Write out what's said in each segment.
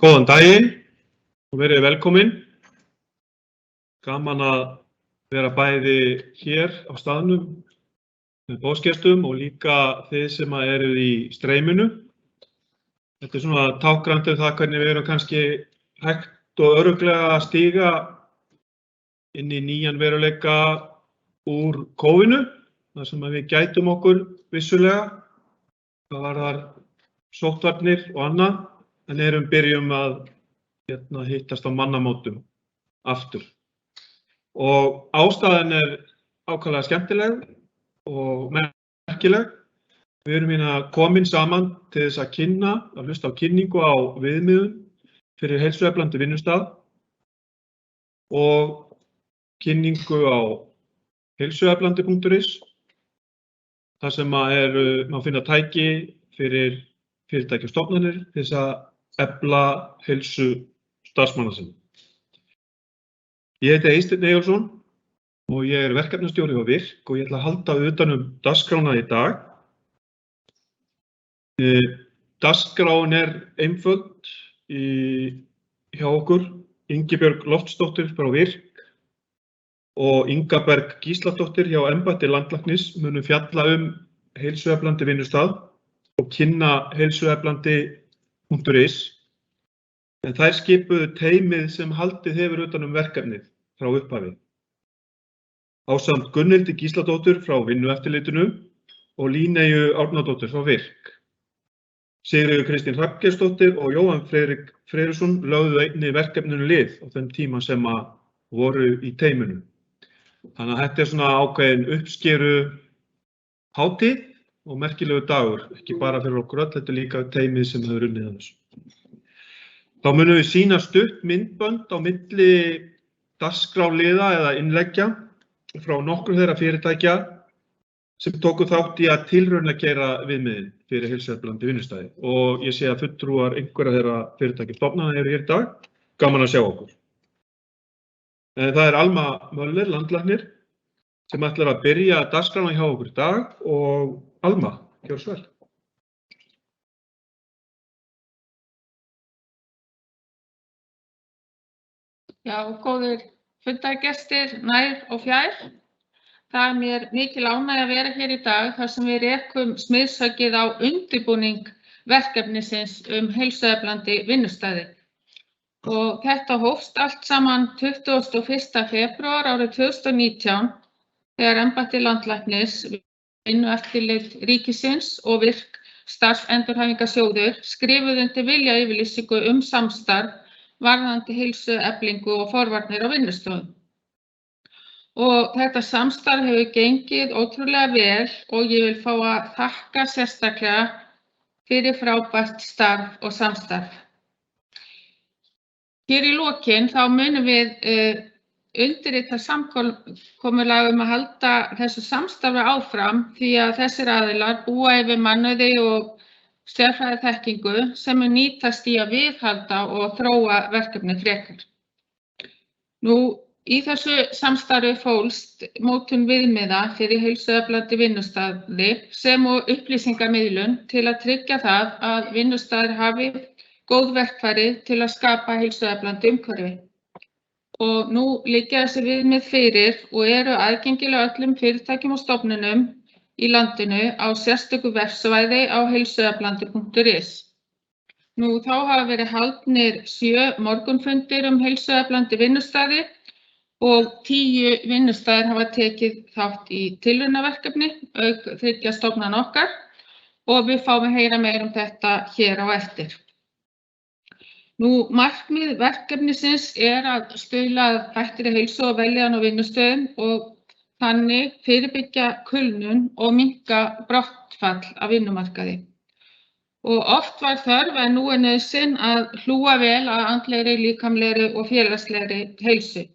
Góðan daginn og verið velkomin. Gaman að vera bæði hér á staðnum með boðsgestum og líka þið sem eruð í streyminu. Þetta svona táknrænt það hvernig við erum kannski hægt og örugglega að stíga inn í nýjan veruleika úr kófinu, þar sem við gætum okkur vissulega. Það varðar sóttvarnir og annað, en byrjum að hittast á mannamótum aftur. Og ástæðan ákaflega skemmtileg og merkileg. Við erum komin saman til þess að hlusta á kynningu á viðmiðum fyrir heilsueflandi vinnustað og kynningu á heilsueflandi.is, þar sem má finna tæki fyrir fyrirtæki og stofnanir til þess að efla heilsu starfsmanna sinna. Ég heiti Eysteinn Eyjólfsson og ég verkefnastjóri á VIRK og ég ætla að halda utan dagskrána í dag. Dagskráin einföld hjá okkur. Ingibjörg Loftsdóttir frá VIRK og Inga Berg Gísladóttir hjá embætti landlæknis munu fjalla heilsueflandi vinnustað og kynna heilsueflandi.is. En þær skipuðu teymið sem haldið hefur utan verkefnið frá upphafi. Ásamt Gunnhildi Gísladóttur frá Vinnueftirlitinu og Líneyju Árnadóttur frá VIRK. Sigríður Kristín Hrafngerðsdóttir og Jóhann Friðrik Freyrisson lögðu einnig verkefninu lið á þeim tíma sem voru í teyminu. Þannig að þetta svona ákveðin uppskeru hátíð og merkilegu dagur, ekki bara fyrir okkur öll, þetta líka teymið sem hefur unnið að þessu. Þá munum við sýna stutt myndbönd á milli dagskrárliða eða innleggja frá nokkrum þeirra fyrirtækja sem tóku þátt í að tilraunakeyra viðmiðin fyrir heilsueflandi vinnustæði. Og ég sé að fulltrúar einhverra þeirra fyrirtækja stofnana eru hér í dag. Gaman að sjá okkur. Það Alma Möller, landlæknir, sem ætlar að byrja dagskrána hjá okkur í dag. Og Alma, gjörðu svo vel. Já, góðir fundargestir, nær og fjær. Það mér mikil ánægja að vera hér í dag þar sem við rekum smiðshöggið á undirbúning verkefnisins heilsueflandi vinnustæði. Og þetta hófst allt saman 21. febrúar árið 2019 þegar embætti landlæknis, Vinnueftirlit ríkisins og VIRK starfsendurhæfingarsjóður skrifuðu undir viljayfirlýsingu samstarf varðandi heilsueflingu og forvarnir á vinnustofum. Og þetta samstarf hefur gengið ótrúlega vel og ég vil fá að þakka sérstaklega fyrir frábært starf og samstarf. Hér í lokin þá munum við undirrita samkomulag að halda þessu samstarfi áfram því að þessir aðilar búa yfir mannauði og sérfræðiþekkingu sem mun nýtast í að viðhalda og þróa verkefni frekar. Í þessu samstarfi fólst mótun viðmiða fyrir heilsueflandi vinnustaði sem og upplýsingamiðlun til að tryggja það að vinnustaðir hafi góð verkfæri til að skapa heilsueflandi umhverfi. Og nú liggja þessi viðmið fyrir og eru aðgengileg öllum fyrirtækjum og stofnunum í landinu á sérstöku vefsvæði á heilsueflandi.is. Þá hafa verið haldnir 7 morgunfundir heilsueflandi vinnustaði og 10 vinnustæðir hafa tekið þátt í tilraunaverkefni auk 3 stofnana okkar og við fáum að heyra meira þetta hér á eftir. Markmið verkefnisins að stuðla að bættri heilsu og vellíðan á vinnustöðum og þannig fyrirbyggja kulnun og minnka brottfall af vinnumarkaði. Og oft var þörf en nú nauðsyn að hlúa vel að andlegri, líkamlegri og félagslegri heilsu.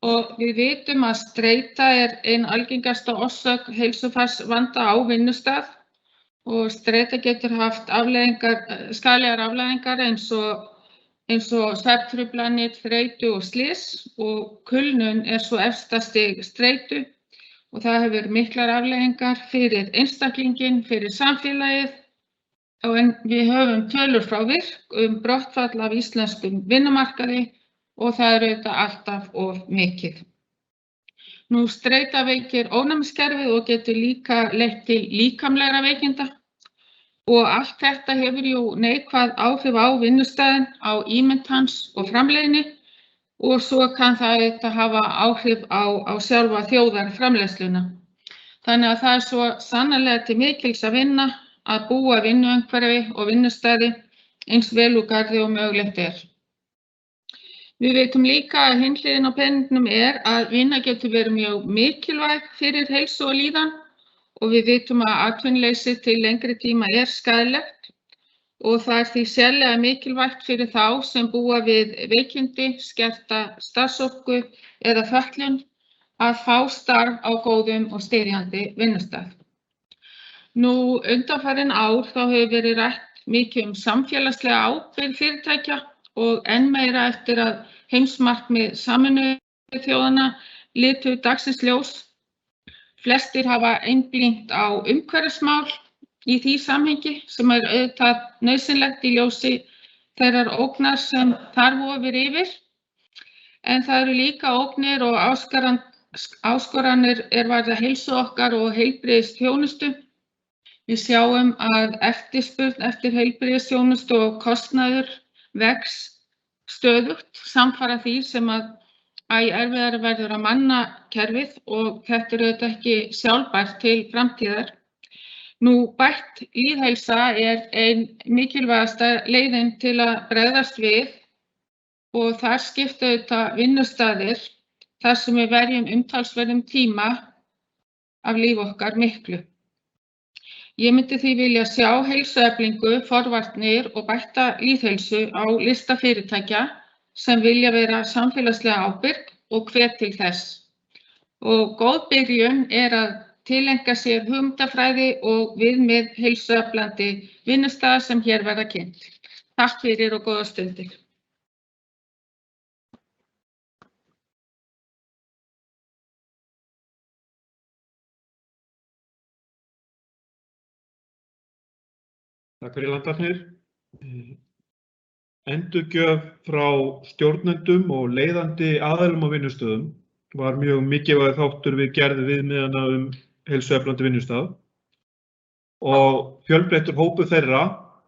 Og við vitum að streita ein algengasta orsök heilsufarsvanda á vinnustað og streita getur haft skaðlegar afleiðingar eins og svefntruflanir, þreytu og slys og kulnun svo efsta stig streitu og það hefur miklar afleiðingar fyrir einstaklinginn, fyrir samfélagið En við höfum tölur frá VIRK brottfall af íslenskum vinnumarkaði og það er auðvitað alltaf of mikið. Streita veikir ónæmiskerfið og getur líka leitt til líkamlegra veikinda og allt þetta hefur jú neikvæð áhrif á vinnustaðinn, á ímynd hans og framleiðni og svo kann það auðvitað hafa áhrif á sjálfa þjóðarframleiðsluna. Þannig að það er svo sannarlega til mikils að vinna að búa vinnuumhverfi og vinnustaði eins vel úr garði og mögulegt er. Við veitum líka að hin hliðin á peningnum er að vinna getur verið mjög mikilvæg fyrir heilsu og líðan og við vitum að atvinnuleysi til lengri tíma er skaðlegt og það er því sérlega mikilvægt fyrir þá sem búa við veikindi, skerta starfsorku eða fötlun að fá starf á góðum og styrjandi vinnustað. Undanfarin ár þá hefur verið rætt mikið samfélagslega ábyrgð fyrirtækja og enn meira eftir að heimsmarkmið Sameinuðu þjóðanna litu dagsins ljós. Flestir hafa einblínt á umhverfismál í því samhengi sem er auðvitað nauðsynlegt í ljósi þeirrar ógnar sem þar vofir yfir. En það eru líka ógnir og áskoranir varða heilsu okkar og heilbrigðisþjónustu. Við sjáum að eftirspurn eftir heilbrigðisþjónustu og kostnaður vex stöðugt samfara því sem að erfiðara verður að manna kerfið og þetta er auðvitað ekki sjálfbært til framtíðar. Bætt lýðheilsa er ein mikilvægasta leiðin til að bregðast við og þar skipta auðvitað vinnustaðir þar sem við verjum umtalsverðum tíma af lífi okkar miklu. Ég myndi því vilja sjá heilsueflingu, forvarnir og bætta lýðheilsu á lista fyrirtækja sem vilja vera samfélagslega ábyrg og hvet til þess. Og góð byrjun er að tileinka sér hugmyndafræði og viðmið heilsueflandi vinnustaða sem hér verða kynnt. Takk fyrir og góða stundir. Takk fyrir landvarnir. Endurgjöf frá stjórnendum og leiðandi aðilum á vinnustöðum var mjög mikilvægur þáttur við gerð viðmiðana heilsueflandi vinnustað og fjölbreyttur hópur þeirra,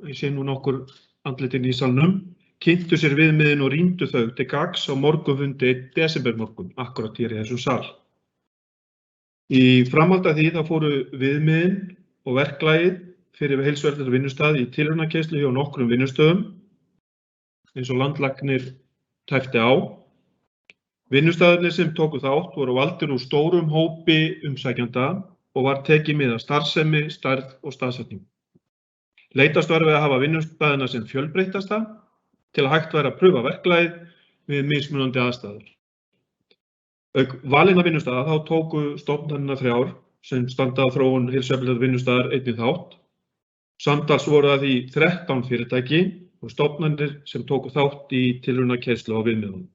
ég sé nú nokkur andlitin í salnum, kynntu sér viðmiðin og rýndu þau til gagns á morgunfundi desembermorgun, akkurat hér í þessum sal. Í framhaldi af því þá fóru viðmiðin og verklagið fyrir heilsueflandi vinnustað í tilraunakeyslu hjá nokkrum vinnustöðum eins og landlæknir tæpti á. Vinnustaðirnir sem tóku þátt voru valdir úr stórum hópi umsækjanda og var tekið mið af starfsemi, stærð og staðsetningu. Leitast var við að hafa vinnustaðina sem fjölbreyttasta til að hægt væri að pröfa verklagið við mismunandi aðstæður. Auk valinna vinnustaða þá tóku stofnanirnar 3 sem standa á þróun heilsueflandi vinnustaðar einnig þátt. Samtals voru það því 13 fyrirtæki og stofnanir sem tóku þátt í tilraunakeyslu á viðmiðunum.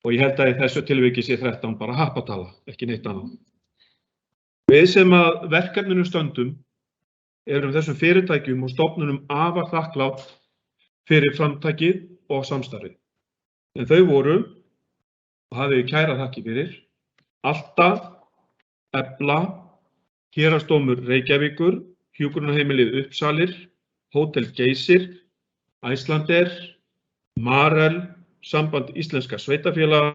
Og ég held að í þessu tilviki sé 13 bara happatala, ekki neitt annað. Við sem að verkefninu stöndum erum þessum fyrirtækjum og stofnunum afar þakklát fyrir framtakið og samstarfið. En þau voru, og hafið kæra þakki fyrir, Alta, Efla, Héraðsdómur Reykjavíkur, Hjúkrunarheimilið Uppsalir, Hótel Geysir, Icelandair, Marel, Samband íslenskra sveitarfélaga,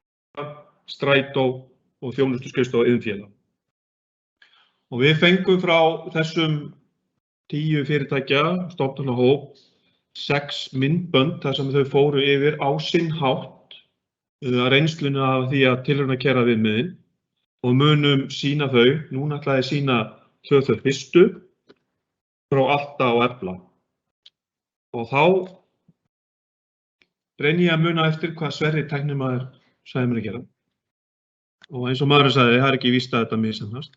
Strætó og þjónustuskrifstofa iðnfélaga. Og við fengum frá þessum 10 fyrirtækja, stofnanahóp, 6 myndbönd þar sem þau fóru yfir á sinn hátt reynsluna af því að tilraunakeyra viðmiðin og munum sýna þau. Núna ætla ég að sýna 2 þau fyrstu frá Alta og Efla. Og þá reyni ég að muna eftir hvað Sverrir tæknimaður sagði mér að gera. Og eins og maðurinn sagði, það er ekki víst að þetta misheppnast.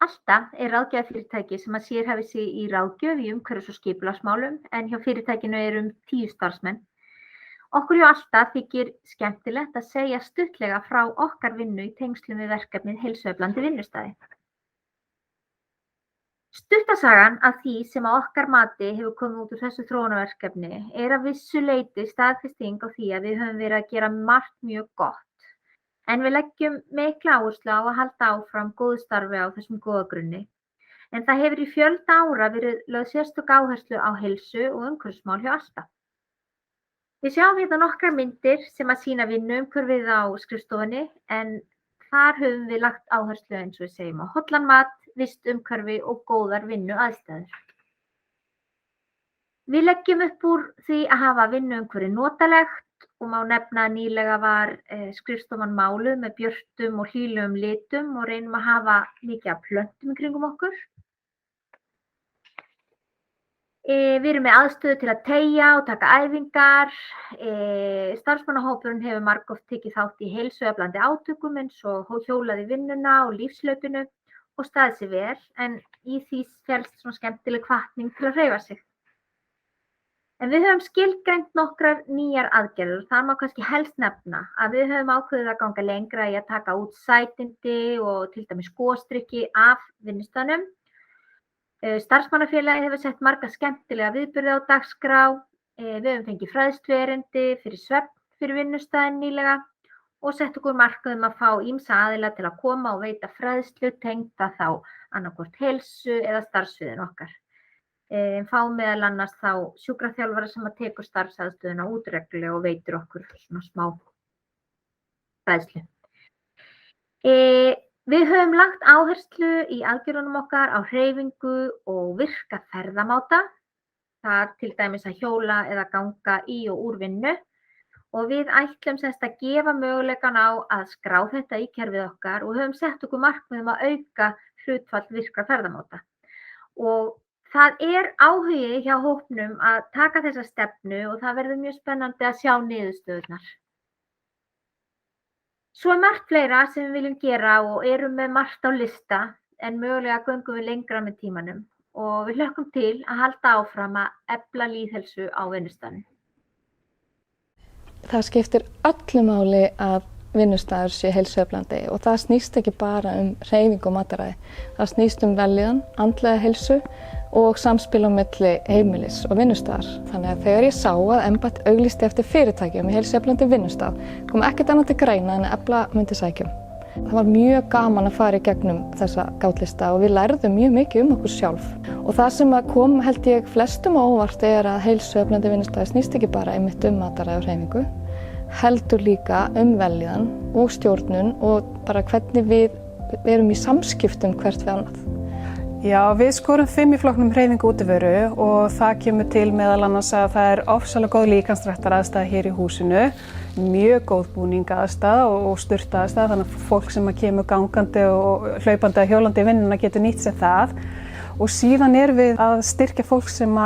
Alta er ráðgjafarfyrirtæki sem að sérhæfir sig í ráðgjöf í umhverfis- og skipulagsmálum en hjá fyrirtækinu eru 10 starfsmenn. Okkur hjá Alta þykir skemmtilegt að segja stuttlega frá okkar vinnu í tengslum við verkefnið heilsueflandi vinnustaði. Stuttasagan af því sem að okkar mati hefur komið út úr þessu þróunarverkefni að vissu leyti staðfesting á því að við höfum verið að gera margt mjög gott. En við leggjum mikla áherslu á að halda áfram góðu starfi á þessum góða grunni. En það hefur í fjölda ára verið lögð sérstök áherslu á heilsu og umhverfismál hjá Alta. Við sjáum hérna nokkrar myndir sem að sýna vinnuumhverfið á skrifstofunni en þar höfum við lagt áherslu eins og við segjum á hollan mat, vistumhverfi og góðar vinnuaðstæður. Við leggjum upp úr því að hafa vinnuumhverfi notalegt og má nefna að nýlega var skrifstofan máluð með björtum og hlýlegum litum og reynum að hafa mikið af plöntum í kringum okkur. Við erum með aðstöðu til að teygja og taka æfingar. Starfsmannahópurinn hefur margoft tekið þátt í heilsueflandi átökum eins og hjólað í vinnuna og lífslaupinu og staðið sig vel, en í því felst svona skemmtileg hvatning til að hreyfa sig. En við höfum skilgreint nokkrar nýjar aðgerðir og það má kannski helst nefna að við höfum ákveðið að ganga lengra í að taka út sætindi og til dæmis gosdrykki af vinnustaðnum. Starfsmannafélagið hefur sett marga skemmtilega viðburði á dagskrá. Við höfum fengið fræðsluerindi fyrir svefn fyrir vinnustaðinn nýlega og sett okkur markið að fá ýmsa aðila til að koma og veita fræðslu tengda þá annaðhvort heilsu eða starfssviðin okkar. Fá meðal annars þá sjúkraþjálfara sem að tekur starfsaðstöðuna út reglulega og veitir okkur svona smá fræðslu. Við höfum lagt áherslu í aðgerðunum okkar á hreyfingu og virka ferðamáta. Það til dæmis að hjóla eða ganga í og úr vinnu. Og við ætlum semst að gefa möguleikann á að skrá þetta í kerfið okkar og höfum sett okkur markmið að auka hlutfall virkra ferðamáta. Og það áhugi hjá hópnum að taka þessa stefnu og það verður mjög spennandi að sjá niðurstöðurnar. Svo margt fleira sem við viljum gera og erum með margt á lista en mögulega göngum við lengra með tímanum og við hlökkum til að halda áfram að efla lýðheilsu á vinnustaðnum. Það skiptir öllu máli að vinnustaður sé heilsueflandi og það snýst ekki bara hreyfingu og mataræði. Það snýst vellíðan, andlega heilsu og samspil á milli heimilis og vinnustaðar. Þannig að þegar ég sá að embættið auglýsti eftir fyrirtækjum í heilsueflandi vinnustað kom ekkert annað til greina en að efla myndi sækjum. Það var mjög gaman að fara í gegnum þessa gátlista og við lærðum mjög mikið okkur sjálf. Og það sem kom held ég flestum á óvart að heilsueflandi vinnustaður snýst ekki bara einmitt mataræði og hreyfingu, heldur líka vellíðan og stjórnun og bara hvernig við erum í samskiptum hvert við annað. Já, við skorum 5 í flokknum hreyfingu útivöru og það kemur til meðal annars að það ofsalega góð líkamsræktaraðstaða hér í húsinu, mjög góð búningaaðstaða og sturtaaðstaða, þannig að fólk sem kemur gangandi og hlaupandi að hjólandi í vinnuna getur nýtt sér það. Og síðan við að styrkja fólk sem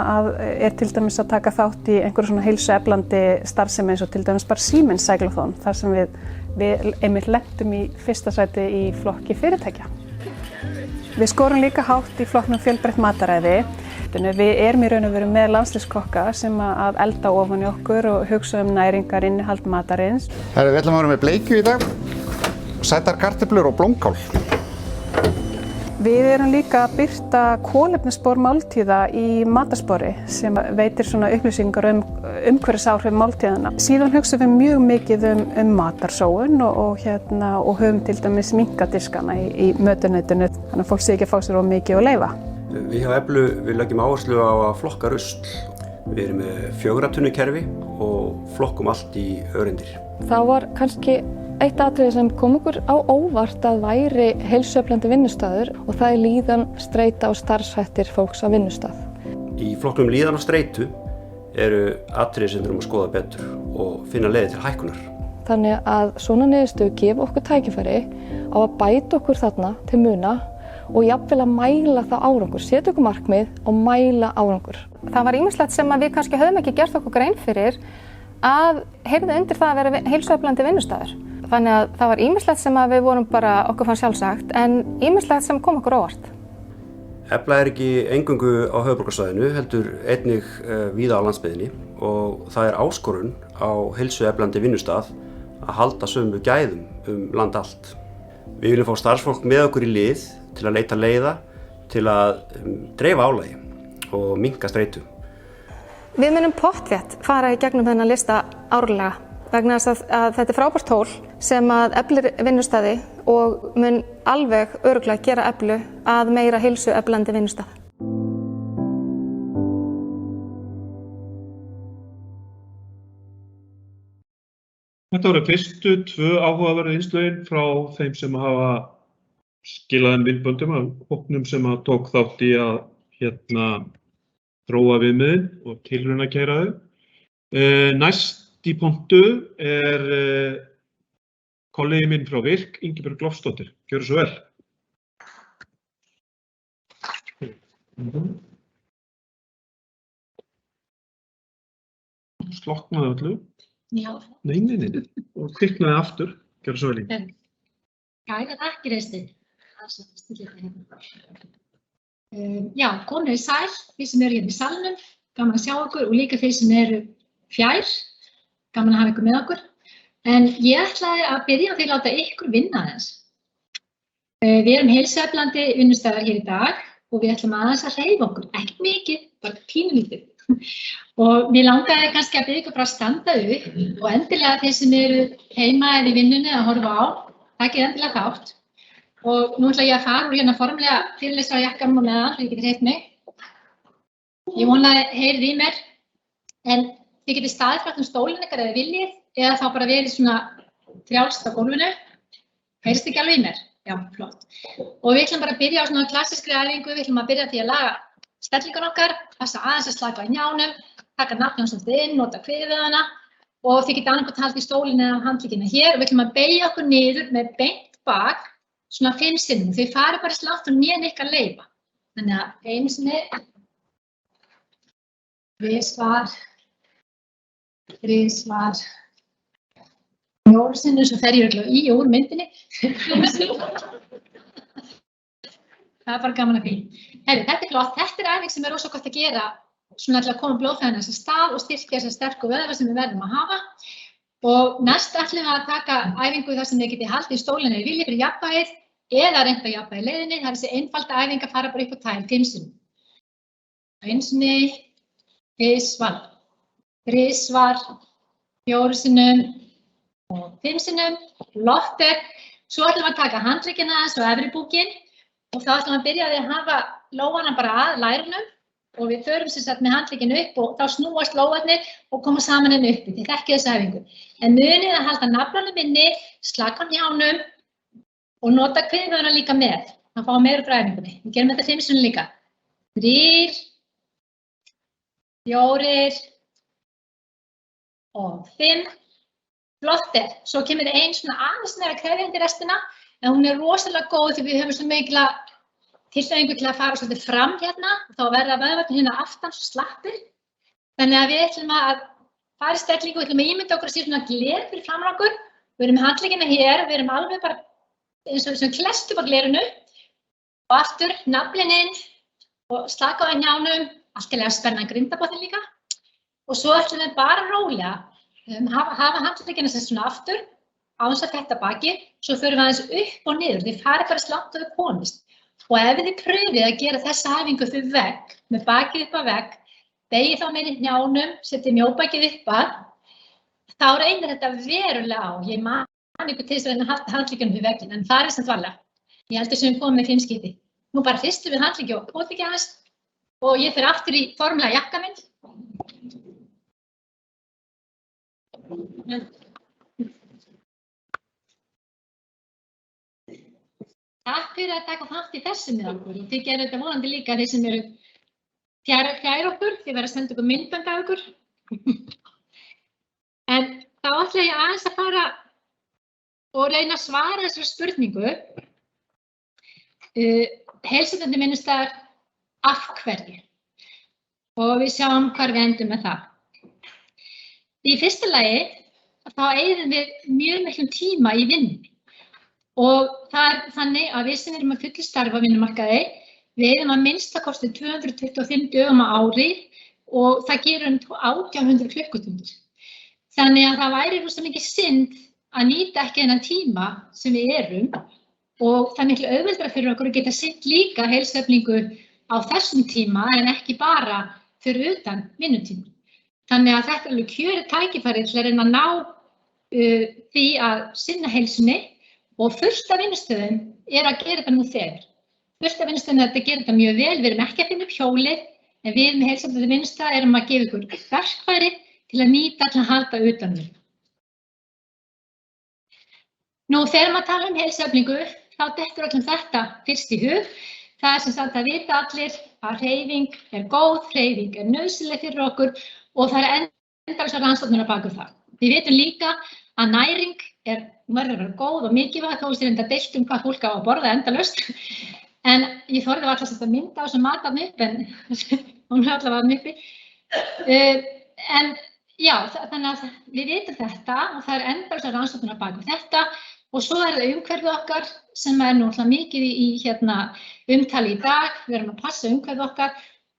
til dæmis að taka þátt í einhverju svona heilsueflandi starfsemi eins og til dæmis bara Siemens Cyclothon, þar sem við einmitt lentum í fyrsta sæti í flokki fyrirtækja. Við skorum líka hátt í flokknum fjölbreytt mataræði. Við erum í raun og veru með landsliðskokka sem að elda ofan í okkur og hugsa næringar innihald matarins. Við ætlum að vera með bleikju í dag, sætar kartöflur og blómkál. Við erum líka að birta kolefnisspor máltíða í matarspori sem veitir svona upplýsingar umhverfisáhrif máltíðanna. Síðan hugsum við mjög mikið matarsóun og höfum til dæmis minkadiskana í mötuneytinu, þannig að fólk sé ekki að fá sér of mikið að leyfa. Við hjá Eflu leggjum áherslu á að flokka rusl. Við erum með 4 tunnukerfi og flokkum allt í öreindir. Það var kannski eitt atriði sem kom okkur á óvart að væri heilsueflandi vinnustaður og það líðan, streita og starfshættir fólks á vinnustað. Í flokknum líðan og streitu eru atriði sem þurfum að skoða betur og finna leiðir til hækkunar. Þannig að svona niðurstöður gefa okkur tækifæri á að bæta okkur þarna til muna og jafnvel að mæla það árangur, setja okkur markmið og mæla árangur. Það var ýmislegt sem við kannski höfum ekki gert okkur grein fyrir að heyrði undir það að vera heilsueflandi vinnustaður. Þannig að það var ýmislegt sem við vorum bara okkur fann sjálfsagt en ýmislegt sem kom okkur óvart. Efla ekki eingöngu á höfuðborgarsvæðinu, heldur einnig víða á landsbyggðinni og það áskorun á heilsueflandi vinnustað að halda sömu gæðum land allt. Við viljum fá starfsfólk með okkur í lið til að leita leiða til að dreifa álagi og minnka streitu. Við munum pottþétt fara í gegnum þennan lista árlega vegna þess að þetta frábært tól sem að eflir vinnustaði og mun alveg örugglega gera Eflu að meira heilsueflandi vinnustað. Þetta voru fyrstu 2 áhugaverðu innslögin frá þeim sem hafa skilað myndböndum af hópnum sem tók þátt í að þróa viðmiðin og tilraunakeyra þau. Næst í pontu kollegi minn frá Virk, Ingibjörg Loftsdóttir. Gjörðu svo vel. Slokknaði öllu. Já. Nei. Og kviknaði aftur. Gjörðu svo vel. Kærar þakkir, Eysteinn. Já, komið sæl, þið sem eru hérna í salnum, gaman að sjá okkur og líka þeir sem eru fjær, gaman að hafa ykkur með okkur. En ég ætlaði að byrja á því að láta ykkur vinna aðeins. Við erum heilsueflandi vinnustaðar hér í dag og við ætlum aðeins að hreyfa okkur, ekkert mikið, bara pínulítið. Og mér langaði kannski að byrja ykkur bara að standa upp og endilega þeir sem eru heima eða í vinnunni að horfa á, takið endilega þátt. Og nú ætla ég að fara úr hérna formlega fyrirlestra á jakkanum og meðan, svo ég geti hreyft mig. Ég vona að heyrið í mér, en þið getið staðið fram stólinn ykkar eða viljið, eða þá bara verið svona frjálst á gólfinu. Heyrist ekki alveg í mér? Já, flott. Og við ætlum bara að byrja á svona klassískri æfingu, við ætlum að byrja því að laga stellingun okkar, passa aðeins að slaka á njánum, taka nafnján svolítið inn, nota kviðvöðvana og þið getið annað hvort haldið í stólinn eða handleggina hér og við ætlum að beygja okkur niður með beint bak svona 5 sinnum. Þau fari bara slátt og nýjan ykkar leyfa. Þannig að einu sinni, þrisvar, 4 sinnum, svo fer ég örugglega í úr myndinni. Það bara gaman að því. Þetta flott, þetta æfing sem rosa gott að gera svona til að koma blóðflæðinu þess að stað og styrkja þessa sterku vöðva sem við verðum að hafa. Og næst ætlum við að taka æfingu þar sem þið getið haldið í stólinn eða viljið fyrir jafnvægið eða reynt að jafnvægi leiðinni. Það þessi einfalda æfing að fara bara upp á tæl 5 sinnum. 1 sinni, 3, 4 sinnum og 5 sinnum. Flott. Svo ætlum við að taka handleggina aðeins og efri búkinn og þá ætlum við að byrja að hafa lófana bara að lærunum og við förum sem sagt með handlegginu upp og þá snúast lófarnir og koma saman henni uppi. Þið þekkið þessa æfingu. En munið að halda naflanum inni, slaka á njánum og nota kviðvöðvana líka með. Það fá meira frá æfingunni. Við gerum þetta 5 sinnum líka. 3, 4 og 5. Flott. Svo kemur þið ein svona aðeins meira krefjandi restina, en hún rosalega góð því við höfum svo mikla tilhneigingu til að fara svolítið fram hérna og þá verða vöðvarnir hérna aftan svo slappir. Þannig að við ætlum að fara í stellingu, við ætlum að ímynda okkur að sé svona gler fyrir framan okkur. Við erum með handleggina hér, við erum alveg bara eins og við klest upp á glerinu og aftur naflinn inn og slaka á njánum, allt til að spenna grindabotninn líka. Og svo ætlum við bara rólega hafa handleggina sem svona aftur á þess að þetta baki, svo förum við aðeins upp og niður, þið farið bara slátt og þau komist. Og ef þið pröfið að gera þessa æfingu fyrir vegg, með bakið upp að vegg, beygið þá með njánum, setjið mjóbakið upp að, þá reynir þetta verulega á. Ég man ykkur til þess að reyna að halda handleggjanum fyrir vegginn, en það samt varlega. Ég held þess að við komum með 5 skipti. Nú bara hristum við handleggju og pótleggja aðeins og ég fer aftur í formlega jakka minn. Takk fyrir að taka þátt í þessu með okkur og þið gerir þetta vonandi líka þeir sem eru fjær okkur, þið verða að senda okkur myndbönd af okkur. En þá ætla ég aðeins að fara og reyna að svara þessari spurningu. Heilsueflandi vinnustaðar, af hverju? Og við sjáum hvar við endum með það. Í fyrsta lagi þá eyðum við mjög miklum tíma í vinnunni. Og það þannig að við sem erum að fullu starfa á vinnumarkaði, við eyðum að minnstakosti 225 dögum á ári og það gerur 1800 klukkutundir. Þannig að það væri rosa mikið synd að nýta ekki þennan tíma sem við erum og það er miklu auðveldara fyrir okkur að geta sinnt líka heilsueflingu á þessum tíma en ekki bara fyrir utan vinnutíma. Þannig að þetta er alveg kjörið tækifæri til að reyna að ná því að sinna heilsunni og fullt af vinnustöðum er að gera þetta nú þegar. Fullt af vinnustöðum er að gera þetta mjög vel, við erum ekki að finna upp hjólið, en við með heilsueflandi vinnustað erum að gefa ykkur verkfæri til að nýta til að halda utan um. Nú þegar maður tala um heilsueflingu, þá dettur öllum þetta fyrst í hug. Það er sem sagt að vita allir að hreyfing er góð, hreyfing er nauðsynleg fyrir okkur og það er endalausar rannsóknir á bak við það. Við vitum líka að næring verður að vera góð og mikilvæg þó við séum deilt hvað fólk á að borða endalaust. En ég þorði alltaf að setja mynd á þessum matarni upp en hún er allavega uppi. En já, þannig að við vitum þetta og það er endalausar rannsóknir á bak við þetta. Og svo er það umhverfið okkar sem er náttúrulega mikið í umtali í dag, við erum að passa umhverfið okkar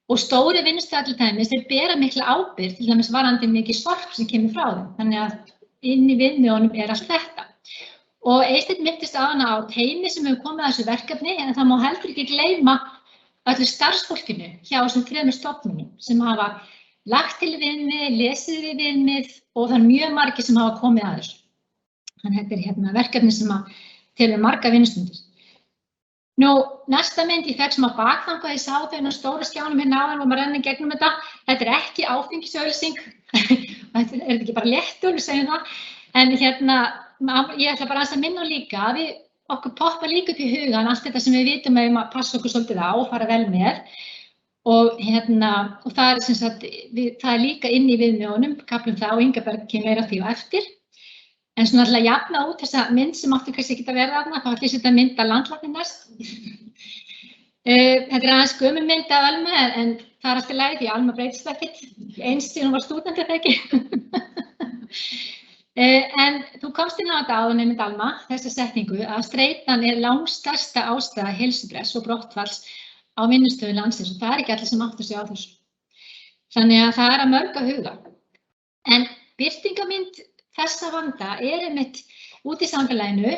og stóri vinnustöðar til dæmis þeir bera mikla ábyrgð, til dæmis varðandi mikið sorp sem kemur frá þeim, þannig að inn í viðmiðunum er allt þetta. Og Eysteinn minntist á hana á teymi sem hefur komið að þessu verkefni, en það má heldur ekki gleyma öllu starfsfólkinu hjá þessum 3 stofnunum sem hafa lagt til viðmið, lesið við viðmið og það er mjög margir sem hafa komið að þessu. Þannig að þetta er verkefni sem telur marga vinnustundir. Nú, næsta mynd, ég fekk smá bakþanga, ég sá þau stóra skjánum áðan og maður rennir gegnum þetta. Þetta er ekki áfengisauglýsing, þetta er ekki bara léttöl, við segjum það. En ég ætla bara að minna líka að okkur poppa líka upp í hugan allt þetta sem við vitum að passa okkur svolítið á og fara vel með. Og það er, sem sagt, það er líka inn í viðmiðunum, kaflum það og Ingaberg kemur meira því á eftir. En svona alltaf jafna út þessa mynd sem áttu kannski ekki að vera þarna, þá ætla ég að setja mynd að landlækni næst. Þetta er aðeins gömul mynd af Alma, en það er alltaf í lagi því Alma breytist ekkert, eins síðan hún var stúdent eða ekki. En þú komst inn á þetta áðan einmitt Alma, þessa setningu, að streitan er langstærsta ástæða heilsubress og brottfalls á vinnustöðum landsins og það er ekki allir sem áttu sig á þessu. Þannig að það er að mörg að huga. En birtingamynd þessa vanda er einmitt út í samfélaginu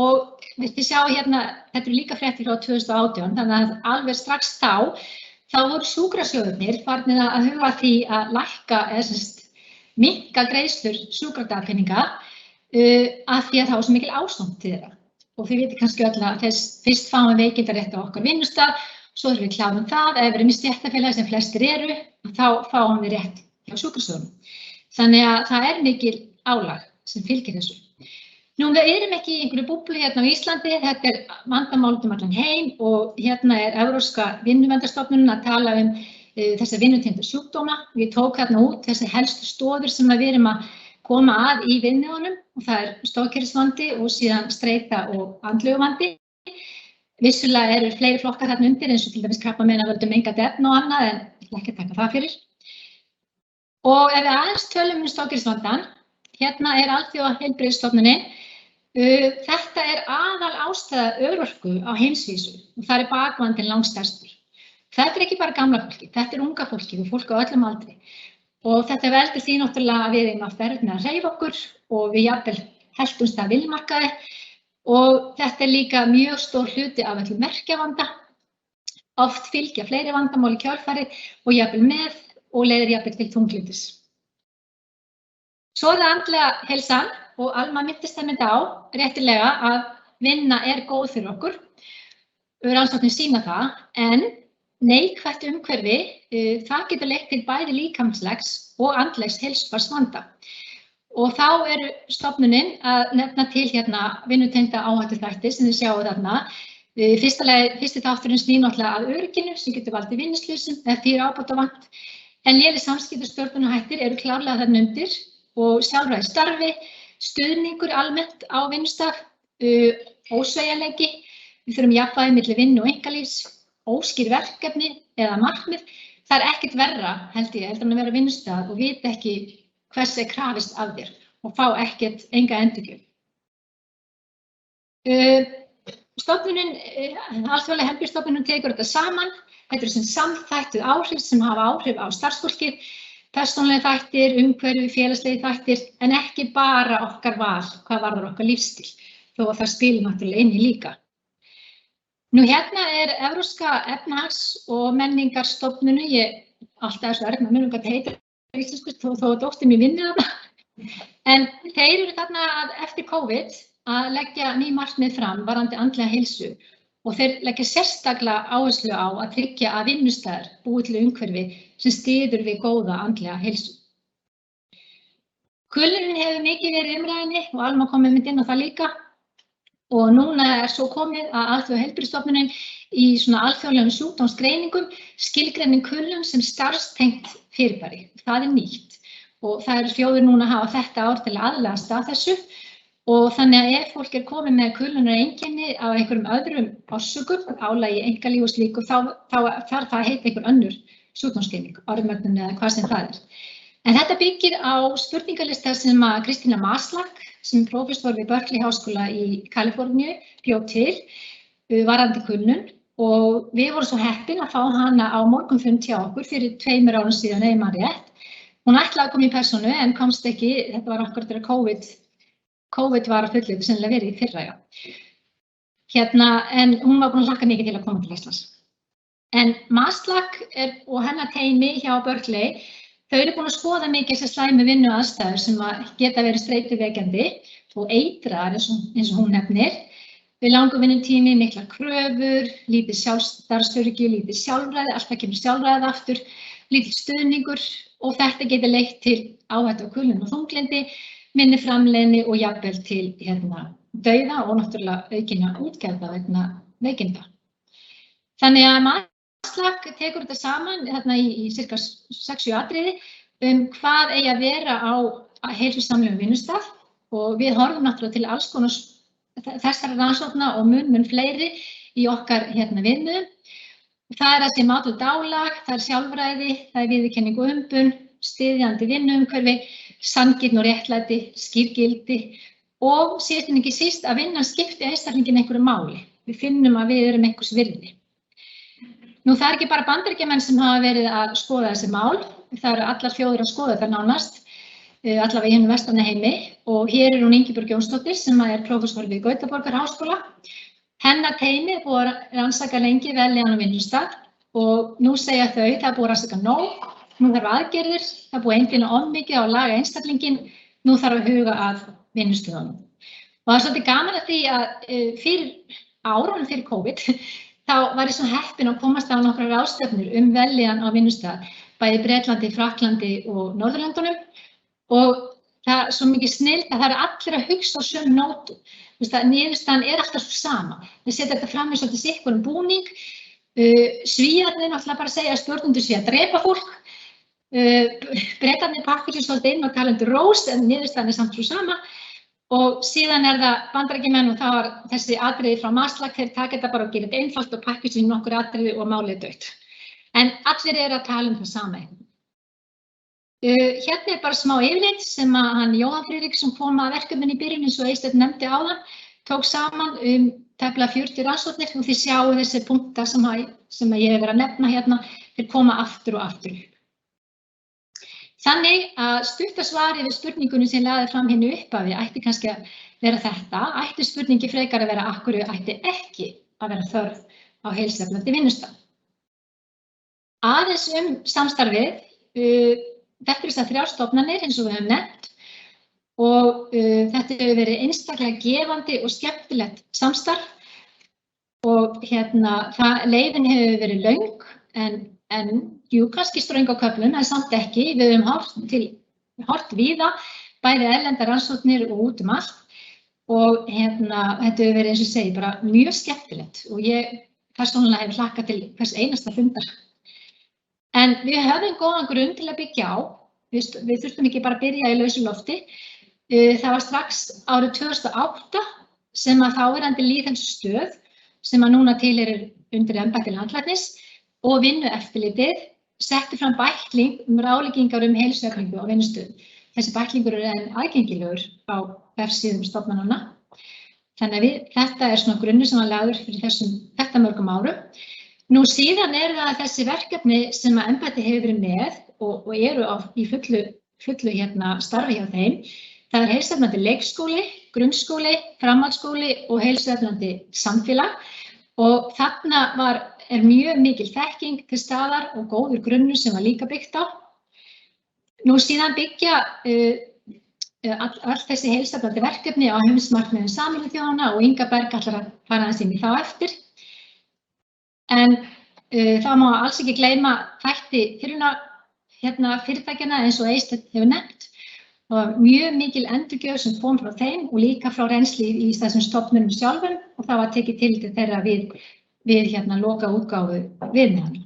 og við sjá hérna, þetta eru líka fréttir frá 2018, þannig að alveg strax þá voru sjúkrasjóðirnir farnir að huga því að lækka eða minnka greiðslur sjúkradagpeninga af því að það var svo mikil ásókn til þeirra. Og þið vitið kannski öll að fyrst fáum við veikindarétt á okkar vinnustað, svo erum við klárum það, ef við erum í stéttarfélagi sem flestir eru, þá fáum við rétt hjá sjúkrasjóðunum. Þannig að það er mikil álag sem fylgir þessu. Nú, við erum ekki í einhverju búblu hérna á Íslandi, þetta er vandamál um allan heim og hérna er Evrópska vinnuverndarstofnunin að tala þessa vinnutengdu sjúkdóma. Ég tók hérna út þessi helstu stoðir sem við erum að koma að í vinnunum og það er stoðkerfisvandi og síðan streita og andlegu vandi. Vissulega eru fleiri flokkar þarna undir eins og til dæmis krabbamein af völdum engadefn og annað en ég ætla ekki að taka það fyrir. Og ef við aðeins tölum stoðkerfisvandann, hérna er Alþjóðaheilbrigðisstofnunin. Þetta er aðal ástæða örorku á heimsvísu og það er bakvandinn langstærstur. Þetta er ekki bara gamla fólki, þetta er unga fólki og fólk á öllum aldri. Og þetta veldur því náttúrulega að við erum oft erfitt með að hreyfa okkur og við jafnvel heltumst að vinnumarkaði og þetta er líka mjög stór hluti af öllum merkjavanda. Oft fylgja fleiri vandamál í kjölfarið og jafnvel með og leiðir jafnvel til þunglyndis. Svo er það andlega heilsan og Alma minntist einmitt á réttilega að vinna er góð fyrir okkur. Rannsóknir sýna það, en neikvætt umhverfi, það getur leitt til bæði líkamlegs og andlegs heilsufarsvanda. Og þá eru stofnunin að nefna til hérna vinnutengda áhættuþætti sem þið sjáu þarna. Fyrsti þátturinn snýr náttúrulega að örygginu sem getur valdið vinnuslysum ef því er ábótavant. En léleg samskiptastjórnunarhættir eru klárlega þarna undir og sjálfræði starfi, stuðningur almennt á vinnustað, ósveigjanleiki, við þurfum jafnvægi milli vinnu og einkalífs, óskýr verkefni eða markmið. Það er ekkert verra, held ég, heldur en að vera vinnustað og vita ekki hvers er krafist af þér og fá enga endurgjöf. Stofnunin, Alþjóðlega heilbrigðisstofnunin tekur þetta saman. Þetta eru sem samþættuð áhrif sem hafa áhrif á starfsfólkið, persónulegir þættir, umhverfi, félagslegir þættir, en ekki bara okkar val, hvað varðar okkar lífsstíl, þó að það spilir náttúrulega inn í líka. Nú hérna Evrópska efnahags- og menningarstofnunin, alltaf er svo erfitt með munum hvað það heitir á íslensku þó að dóttir mín vinni þarna. En þeir eru þarna eftir COVID að leggja ný markmið fram varðandi andlega heilsu og þeir leggja sérstaklega áherslu á að tryggja að vinnustaðir búi til umhverfi sem styður við góða andlega heilsu. Kulnunin hefur mikið verið í umræðunni og Alma kom inn á það líka og núna svo komið að Alþjóðaheilbrigðisstofnunin í svona alþjóðlegum sjúkdómsgreiningum skilgreinir kulnun sem starfstengt fyrirbæri. Það nýtt og það eru þjóðir núna að hafa þetta ár til að aðlagast að þessu og þannig að ef fólk komið með kulnunareinkenni af einhverjum öðrum orsökum, álagi, einkalíf og slíku, þá þarf það að heita einhver önnur sjúkdómsgreining, örmögnun eða hvað sem það En þetta byggir á spurningalista sem að Kristína Maslach, sem prófessor við Berkeley Háskóla í Kaliforníu, bjó til varðandi kulnun og við vorum svo heppin að fá hana á morgunfund hjá okkur fyrir 2 árum síðan, ef ég man rétt. Hún ætlaði að koma í persónu en komst ekki, þetta var akkurat þegar COVID var að fullu, þetta sennilega verið í fyrra, já. En hún var búin að hlakka mikið til að koma til Íslands. En Maslach og hennar teymi hjá Berkeley, þau eru búin að skoða mikið þessar slæmu vinnuaðstæður sem geta verið streituvekjandi og eitraðar eins og hún nefnir. Við langum vinnutími, miklar kröfur, lítið starfsöryggi, lítið sjálfræði, alltaf kemur sjálfræðið aftur, lítið stuðningur og þetta getur leitt til áhættu á kulnun og þunglyndi, minni framleiðni og jafnvel til dauða og náttúrulega aukinna útgjalda vegna veikinda. Þannig að Maslach tekur þetta saman í cirka 6-7 atriði hvað eigi að vera á heilsusamlegum vinnustað og við horfum náttúrulega til alls konar þessara rannsókna og mun fleiri í okkar viðmiðum. Það að sé mat og dálag, það sjálfræði, það viðurkenning og umbun, styðjandi vinnuumhverfi, sanngirni og réttlæti, skýrgildi og síðast en ekki síst að vinnan skipti einstaklingin einhverju máli. Við finnum að við erum einhvers virði. Nú það ekki bara Bandaríkjamenn sem hafa verið að skoða þessi mál, það eru allar þjóðir að skoða það nánast, allavega í hinum vestræna heimi og hér hún Ingibjörg Jónsdóttir sem prófessor við Gautaborgarháskóla. Hennar teymi er búið að rannsaka lengi vellíðan á vinnustað og nú segja þau það er búið að rannsaka nóg, nú þarf aðgerðir, það er búið að einblína of mikið á að laga einstaklinginn, nú þarf að huga að vinnustöðunum. Og það er svolítið gaman að því að fyrir árunum fyrir COVID þá var ég svo heppin að komast á nokkrar ráðstefnur vellíðan á vinnustað, bæði í Bretlandi, Frakklandi og Norðurlöndunum og það er svo mikið snillt að það eru allir að hugsa á sömu nótu. Niðurstaðan er alltaf svo sama. Við setjum þetta fram í svolítið sikkurum búning. Svíarnir náttúrulega bara segja að stjórnendur sé að drepa fólk. Bretarnir pakkar sér svolítið inn og tala rós en niðurstaðan er samt svo sama. Og síðan það Bandaríkjamenn og það var þessi atriði frá Maslach, þeir taka þetta bara og gera þetta einfalt og pakkar sér nokkur atriði og málið dautt. En allir eru að tala það sama. Hérna bara smá yfirlit sem að hann Jóhann Friðriksson kom að verkefninu í byrjun eins og Eysteinn nefndi áðan, tók saman tæplega 40 rannsóknir og þið sjáu þessi punkta sem ég hef verið að nefna hérna, þeir koma aftur og aftur upp. Þannig að stutta svarið við spurningunum sem lagði fram hérna upphafi ætti kannski að vera þetta, ætti spurningi frekar að vera af hverju ætti ekki að vera þörf á heilsueflandi vinnustað. Aðeins samstarfið, þetta þessar 3 stofnanir eins og við höfum nefnt og þetta hefur verið einstaklega gefandi og skemmtilegt samstarf og leiðin hefur verið löng en jú, kannski ströng á köflum, en samt ekki. Við höfum hort víða, bæði erlendar rannsóknir og út allt og þetta hefur verið eins og segi bara mjög skemmtilegt og ég persónulega hef hlakkað til hvers einasta fundar. En við höfum góðan grunn til að byggja á, við þurftum ekki bara að byrja í lausu lofti. Það var strax árið 2008 sem að þáverandi lýðheilsustöð sem að núna tilheyrir undir embætti landlæknis og vinnueftirlitið setti fram bækling ráðleggingar heilsueflingu á vinnustöðum. Þessi bæklingur enn aðgengilegur á vefsíðum stofnananna. Þannig að þetta svona grunnur sem var lagður fyrir þetta mörgum árum. Nú síðan það þessi verkefni sem að embættið hefur verið með og eru í fullu starfi hjá þeim. Það heilsueflandi leikskóli, grunnskóli, framhaldsskóli og heilsueflandi samfélag Og þarna er mjög mikil þekking til staðar og góður grunnur sem var líka byggt á. Nú síðan byggja öll þessi heilsueflandi verkefni á heimsmarkmiðum Sameinuðu þjóðanna og Inga Berg ætlar að fara aðeins inn í þá eftir. En það má alls ekki gleyma þætti fyrirtækjanna eins og Eysteinn hefur nefnt. Og mjög mikil endurgjöf sem kom frá þeim og líka frá reynslu í þessum stofnunum sjálfum og það var tekið til þeirra við loka útgáfu viðmiðanna.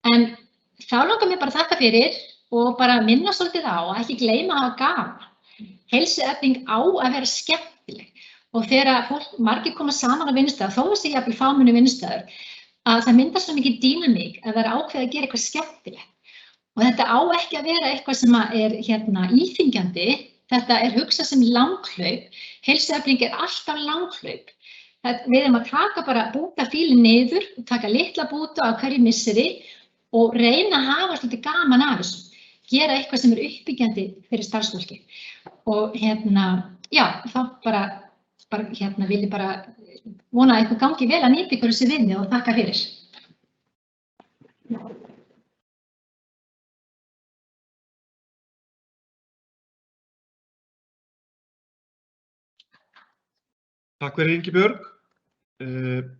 En þá langar mér bara að þakka fyrir og bara minna svolítið á að ekki gleyma að hafa gaman. Heilsuefling á að vera skemmtileg og þegar margir koma saman á vinnustað, þó að sé jafnvel fámennu vinnustaður, að það myndar svo mikið dýnamík að það er ákveðið að gera eitthvað skemmtilegt. Og þetta á ekki að vera eitthvað sem er íþyngjandi, þetta er hugsað sem langhlaup, heilsuefling er alltaf langhlaup. Við erum að taka bara bútafílinn niður, taka litla búta á hverju misseri og reyna að hafa svolítið gaman af þessu, gera eitthvað sem er uppbyggjandi fyrir starfsfólki. Og þá vil ég bara vona að eitthvað gangi vel að nýta ykkur þessi vinnu og þakka fyrir. Takk fyrir Ingibjörg.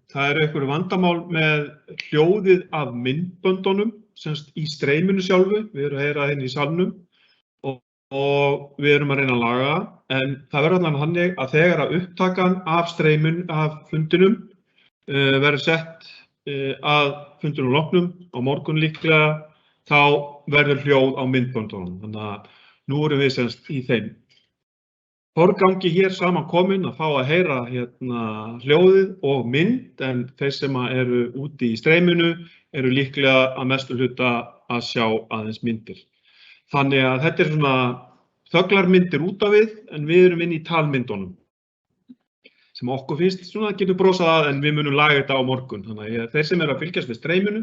Það eru einhver vandamál með hljóðið af myndböndunum semst í streyminu sjálfu. Við erum að heyra henni í salnum og við erum að reyna að laga það. En það verður allavega þannig að þegar að upptakan af streymun af fundinum verður sett að fundinum loknum á morgun líklega, þá verður hljóð á myndböndunum. Þannig að nú erum við semst í þeim forgangi hér saman komin að fá að heyra hljóðið og mynd, en þeir sem eru úti í streyminu eru líklega að mestu hluta að sjá aðeins myndir. Þannig að þetta er svona þöglarmyndir út af við, en við erum inn í talmyndunum sem okkur finnst svona getur brosað að, en við munum laga þetta á morgun. Þannig að þeir sem eru að fylgjast með streyminu,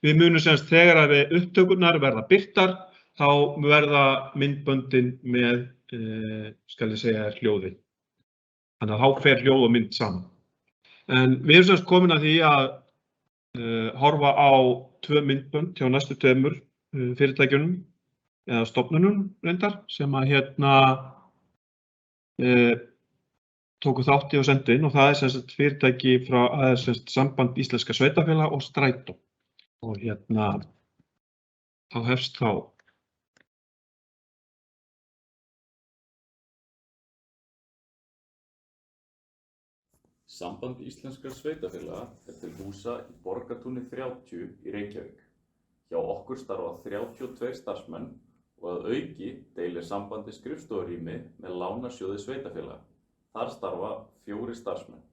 við munum semst þegar að við upptökurnar verða birtar, þá verða myndböndin með skal ég segja hljóði. Þannig að þá fer hljóð og mynd saman. En við erum semst komin að því að horfa á 2 myndbönd hjá næstu 2 fyrirtækjunum eða stofnunum reyndar sem að tóku þátt í og sendu inn, og það er semst fyrirtæki frá Samband Íslenskra Sveitarfélaga og Strætó. Og þá hefst þá. Samband Íslenskra Sveitarfélaga er til húsa í Borgartúni 30 í Reykjavík. Hjá okkur starfa 32 starfsmenn og að auki deilir sambandi skrifstofurými með Lánasjóði Sveitarfélaga. Þar starfa 4 starfsmenn.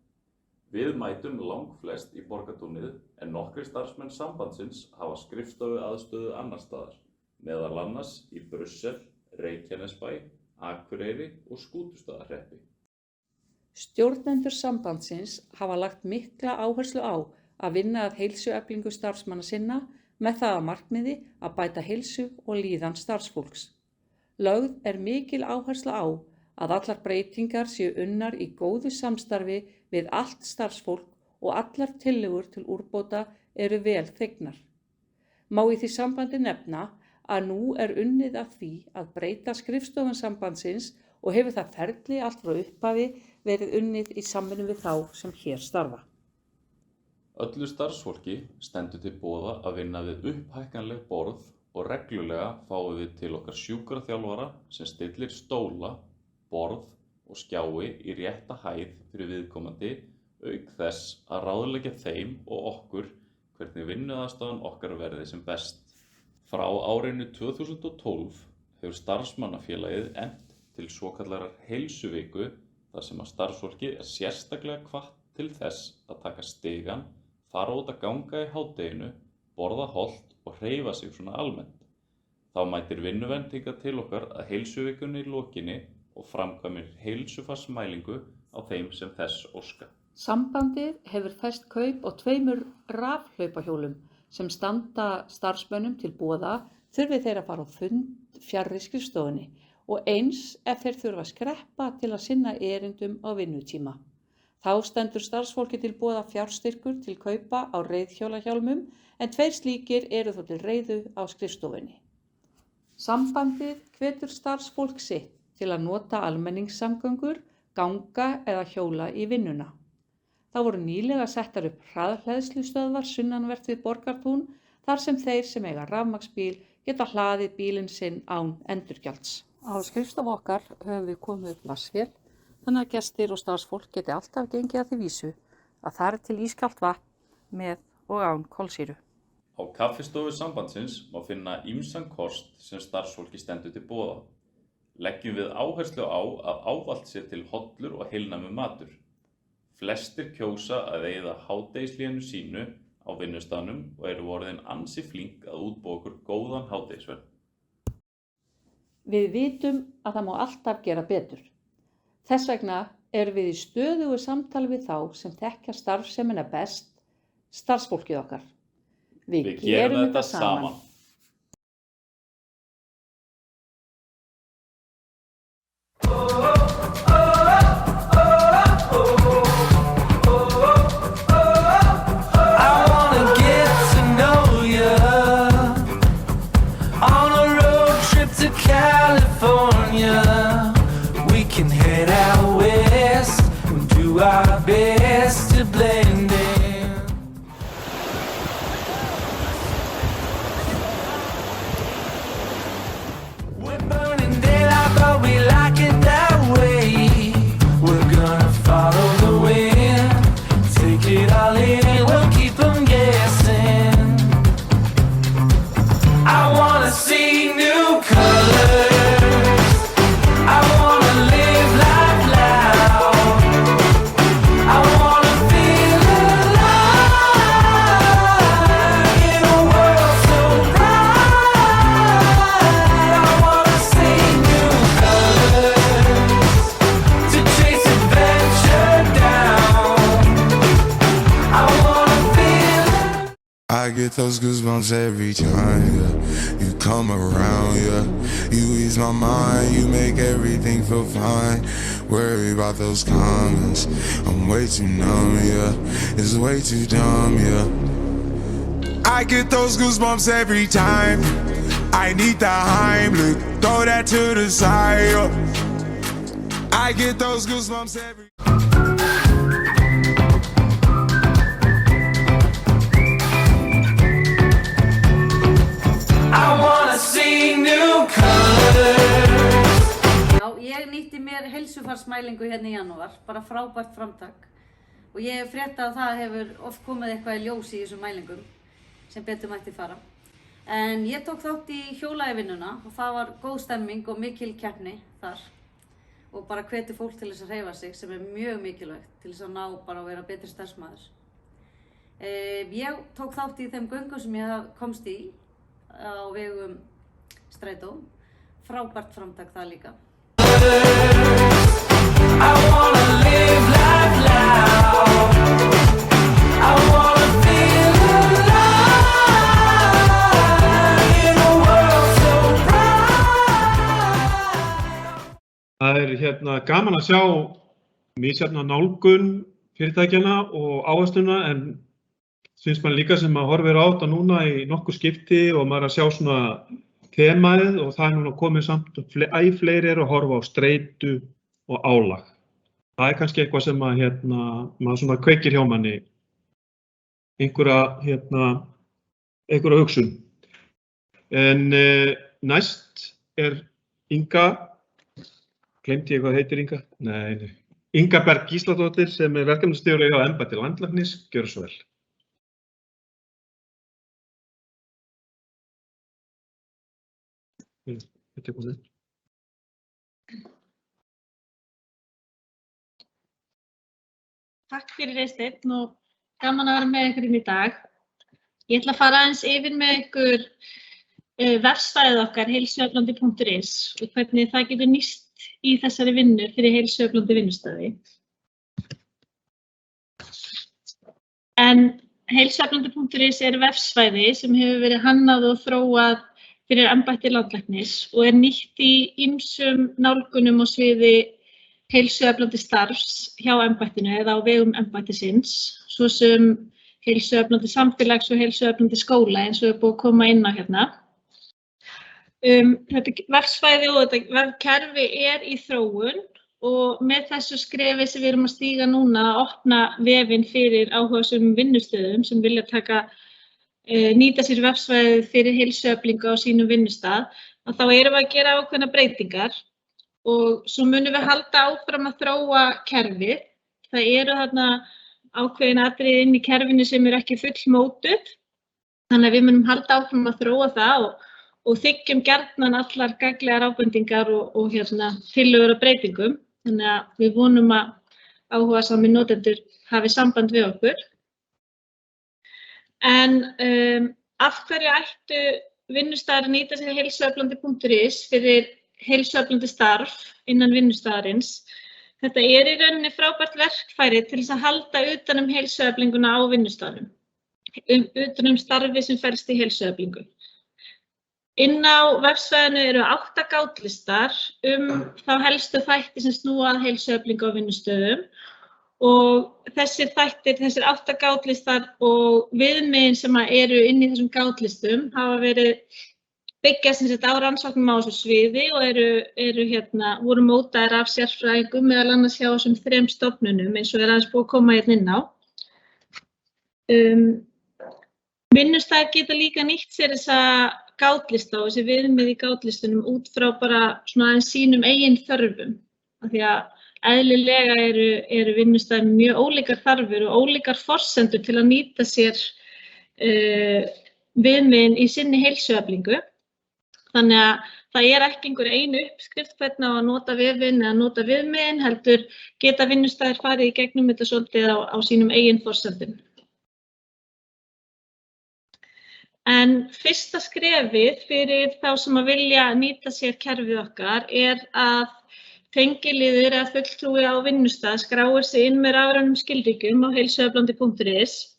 Við mætum langflest í Borgartúnið en nokkrir starfsmenn sambandsins hafa skrifstofu aðstöðu annar staðar, meðal annars í Brussel, Reykjanesbæ, Akureyri og Skútustaðahreppi. Stjórnendur sambandsins hafa lagt mikla áherslu á að vinna að heilsueflingu starfsmanna sinna með það að markmiði að bæta heilsu og líðan starfsfólks. Lögð er mikil áhersla á að allar breytingar séu unnar í góðu samstarfi við allt starfsfólk og allar tillögur til úrbóta eru vel þegnar. Má í því sambandi nefna að nú er unnið að því að breyta skrifstofum sambandsins og hefur það ferli allt frá upphafi verið unnið í samvinnu við þá sem hér starfa. Öllu starfsfólki stendur til boða að vinna við upphækkanleg borð og reglulega fáum við til okkar sjúkraþjálfara sem stillir stóla, borð og skjái í rétta hæð fyrir viðkomandi, auk þess að ráðleggja þeim og okkur hvernig vinnuaðstaðan okkar verði sem best. Frá árinu 2012 hefur starfsmannafélagið efnt til svokallarar heilsuviku þar sem að starfsfólki er sérstaklega hvatt til þess að taka stigann, fara út að ganga í hádeginu, borða hollt og hreyfa sig svona almennt. Þá mætir vinnuvernd hingað til okkar að heilsuvikunni í lokinni og framkvæmir heilsufarsmælingu á þeim sem þess óska. Sambandið hefur fest kaup á 2 rafhlaupahjólum sem standa starfsmönnum til boða þurfi þeir að fara á fund fjarri skrifstofunni og eins ef þeir þurfa að skreppa til að sinna erindum á vinnutíma. Þá stendur starfsfólki til boða fjárstyrkur til kaupa á reiðhjólahjálmum en 2 slíkir eru þó til reiðu á skrifstofunni. Sambandið hvetur starfsfólk sitt til að nota almenningssamgöngur, ganga eða hjóla í vinnuna. Það voru nýlega settar upp hraðhleðslustöðvar sunnanvert við Borgartún þar sem þeir sem eiga rafmagnsbíl geta hlaðið bílinn sinn án endurgjalds. Á skrifstofu okkar höfum við komið upp vatnsvél þannig að gestir og starfsfólk geti alltaf gengið að því vísu að það er til ískalt vatn með og án kolsýru. Á kaffistofu sambandsins má finna ýmsan kost sem starfsfólki stendur til boða. Leggjum við áherslu á að ávallt sé til hollur og heilnæmur matur. Flestir kjósa að eyða hádegishléinu sínu á vinnustaðnum og eru orðin ansi flink að útbúa okkur góðan hádegisverð. Við vitum að það má alltaf gera betur. Þess vegna erum við í stöðugu samtali við þá sem þekkja starfsemina best, starfsfólkið okkar. Við gerum þetta saman. Our best to blend in. We're burning daylight, but we like it that way. We're gonna follow the wind, take it all in, we'll keep them guessing. I wanna see new colors, I wanna live life loud. I wanna feel alive in a world so bright. I wanna see new colors to chase adventure down. I wanna feel. I get those goosebumps every time, yeah. You come around, yeah. You ease my mind, you make everything feel fine. Worry about those comments, I'm way too numb, yeah. It's way too dumb, yeah. I get those goosebumps every time. I need the Heimlich, throw that to the side, yeah. I get those goosebumps every. I wanna see new colors. Já, ég nýtti mér heilsufarsmælingu hérna í janúar, bara frábært framtak. Og ég hef fréttað að það hefur oft komið eitthvað í ljós í þessum mælingum sem betur mætti fara. En ég tók þátt í hjólavinnuna og það var góð stemming og mikil keppni þar. Og bara hvetur fólk til þess að hreyfa sig sem er mjög mikilvægt til þess að ná bara að vera betri starfsmaður. Ég tók þátt í þeim göngum sem ég komst í á vegum Strætó. Frábært framtak það líka. I wanna live life loud. I wanna feel alive in a world so bright. Það er gaman að sjá misjafna nálgun fyrirtækjanna og áhersluna en finnst maður líka sem að horfir á þetta núna í nokkur skipti og maður að sjá svona þemaðið og það er núna komið samt æ fleiri eru að horfa á streitu og álag. Það er kannski eitthvað sem að maður svona kveikir hjá manni einhverja hugsun. En næst er Inga, gleymdi ég hvað heitir Inga? Nei. Inga Berg Gísladóttir sem er verkefnastjóri hjá embætti landlæknis, gjörðu svo vel. Takk fyrir Eysteinn og gaman að vera með ykkur í dag. Ég ætla að fara aðeins yfir með ykkur vefsvæðið okkar heilsueflandi.is og hvernig það getur nýst í þessari vinnu fyrir heilsueflandi vinnustaði. En heilsueflandi.is er vefsvæði sem hefur verið hannað og þróað fyrir embætti landlæknis og er nýtt í ýmsum nálgunum á sviði heilsueflandi starfs hjá embættinu eða á vegum embættisins, svo sem heilsueflandi samfélags og heilsueflandi skóla eins og búið að koma inn á hérna. Þetta vefsvæði og þetta vefkerfi í þróun og með þessu skrefi sem við erum að stíga núna að opna vefinn fyrir áhugasömum vinnustöðum sem vilja nýta sér vefsvæðið fyrir heilsueflingu á sínum vinnustað, að þá erum við að gera ákveðnar breytingar og svo munum við halda áfram að þróa kerfið. Það eru þarna ákveðin atriði inn í kerfinu sem ekki fullmótuð, þannig að við munum halda áfram að þróa það og þiggjum gjarnan allar gagnlegar ábendingar og tillögur og breytingum. Þannig að við vonum að áhugasamir notendur hafi samband við okkur. En af hverju ættu vinnustaðir að nýta sér heilsueflandi.is fyrir heilsueflandi starf innan vinnustaðarins? Þetta í rauninni frábært verkfæri til þess að halda utan heilsueflinguna á vinnustaðnum, utan starfi sem felst í heilsueflingu. Inn á vefsvæðinu eru 8 gátlistar þá helstu þætti sem snúa að heilsueflingu á vinnustöðum og þessir 8 gátlistar og viðmiðin sem eru inn í þessum gátlistum hafa verið byggjast á rannsóknum á þessu sviði og voru mótaðir af sérfræðingum meðal annars hjá þessum 3 stofnunum eins og aðeins búið að koma hérna inn á. Vinnustaðir geta líka nýtt sér þessa gátlista og þessi viðmið í gátlistunum út frá bara aðeins sínum eigin þörfum. Af því að eðlilega eru vinnustaðir mjög ólíkar þarfir og ólíkar forsendur til að nýta sér viðmiðin í sinni heilsueflingu. Þannig að það ekki einhver einu uppskrift hvernig á að nota vefinn eða nota viðmiðin, heldur geta vinnustaðir farið í gegnum þetta svolítið á sínum eigin forsendum. En fyrsta skrefið fyrir þá sem að vilja nýta sér kerfið okkar að tengiliður eða fulltrúi á vinnustað skráir sig inn með rafrænum skilríkjum á heilsueflandi.is.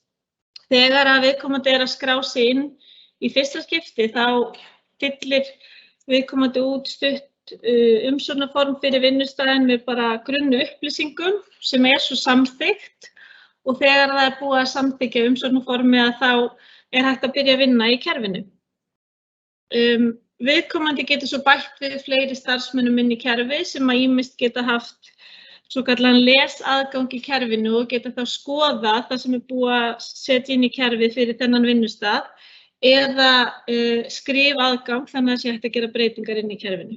Þegar að viðkomandi að skrá sig inn í fyrsta skipti þá fyllir viðkomandi út stutt umsóknarform fyrir vinnustaðinn með bara grunnu upplýsingum sem svo samþykkt og þegar það búið að samþykkja umsóknarformi þá hægt að byrja að vinna í kerfinu. Viðkomandi getur svo bætt við fleiri starfsmönnum inn í kerfi sem að ýmist geta haft svokallaðan lesaðgang í kerfinu og geta þá skoðað það sem búið að setja inn í kerfið fyrir þennan vinnustað eða skrifaðgang þannig að sé hægt að gera breytingar inn í kerfinu.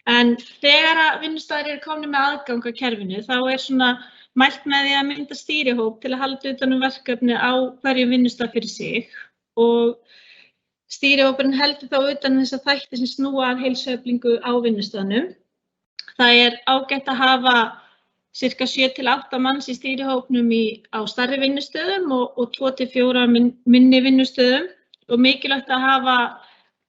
En þegar að vinnustaðir eru komnir með aðgang að kerfinu þá mælt með því að mynda stýrihóp til að halda utan verkefni á hverjum vinnustað fyrir sig og stýrihópurinn heldur þá utan þessa þætti sem snúa að heilsueflingu á vinnustaðnum. Það ágætt að hafa ca. 7 til 8 manns í stýrihópnum á stærri vinnustöðum og 2 til 4 minni vinnustöðum og mikilvægt að hafa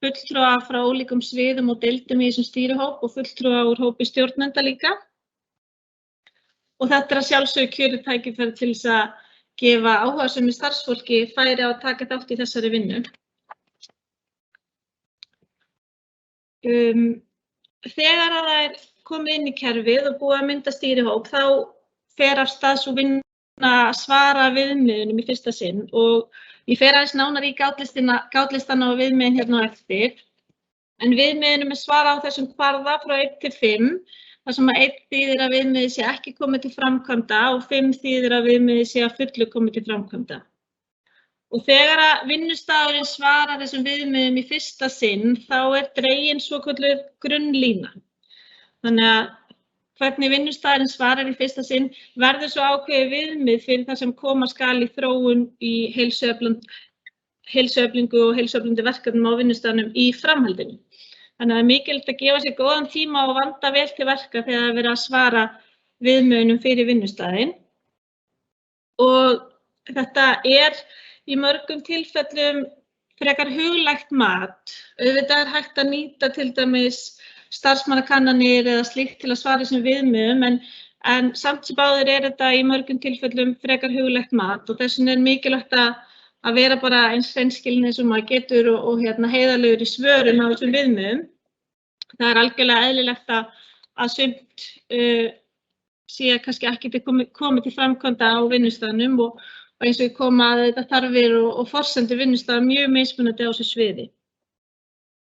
fulltrúa frá ólíkum sviðum og deildum í þessum stýrihóp og fulltrúa úr hópi stjórnenda líka. Og þetta að sjálfsögðu kjörið tækifæri til þess að gefa áhugasömu starfsfólki færi á að taka þátt í þessari vinnu. Þegar að það komið inn í kerfið og búið að mynda stýrihóp þá fer af stað sú vinna að svara viðmiðunum í fyrsta sinn og ég fer aðeins nánar í gátlistana og viðmiðin hérna á eftir. En viðmiðunum svarað á þessum kvarða frá 1 til 5. þar sem að 1 þýðir að viðmiðið sé ekki komið til framkvæmda og 5 þýðir að viðmiðið sé að fullu komið til framkvæmda. Og þegar að vinnustaðurinn svarar þessum viðmiðum í fyrsta sinn þá dregin svokölluð grunnlína. Þannig að hvernig vinnustaðurinn svarar í fyrsta sinn verður svo ákveðið viðmið fyrir það sem koma skal í þróun í heilsueflingu og heilsueflandi verkefnum á vinnustaðnum í framhaldinu. Þannig að það mikilvægt að gefa sér góðan tíma og vanda vel til verka þegar það verið að svara viðmiðunum fyrir vinnustaðinn. Og þetta í mörgum tilfellum frekar huglægt mat. Auðvitað hægt að nýta til dæmis starfsmannakannanir eða slíkt til að svara þessum viðmiðum en samt sem áður þetta í mörgum tilfellum frekar huglægt mat og þess vegna mikilvægt að vera bara eins hreinskilinn eins og maður getur og heiðarlegur í svörum á þessum viðmiðum. Það algjörlega eðlilegt að að sumt sé kannski ekki komið til framkvæmda á vinnustaðnum og eins og ég kom að þetta þarfir og forsendur vinnustaða mjög mismunandi á þessu sviði.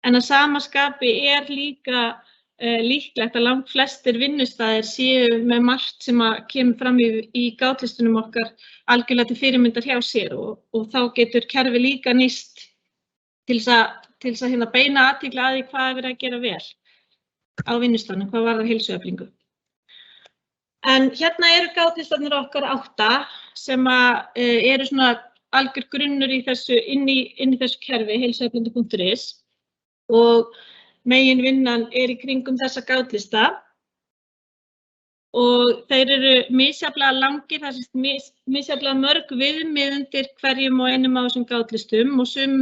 En að sama skapi líka líklegt að langt flestir vinnustaðir séu með margt sem að kemur fram í gátlistunum okkar algjörlega til fyrirmyndar hjá sér og þá getur kerfi líka nýst til þess að beina athygli að því hvað er verið að gera vel á vinnustaðnum, hvað varðar heilsueflingu. En hérna eru gátlistarnir okkar 8 sem eru svona algjör grunnur í þessu, inn í þessu kerfi, heilsueflandi.is og meginvinnan í kringum þessa gátlista og þeir eru misjafnlega langir, það er misjafnlega mörg viðmið undir hverjum og einum af þessum gátlistum og sum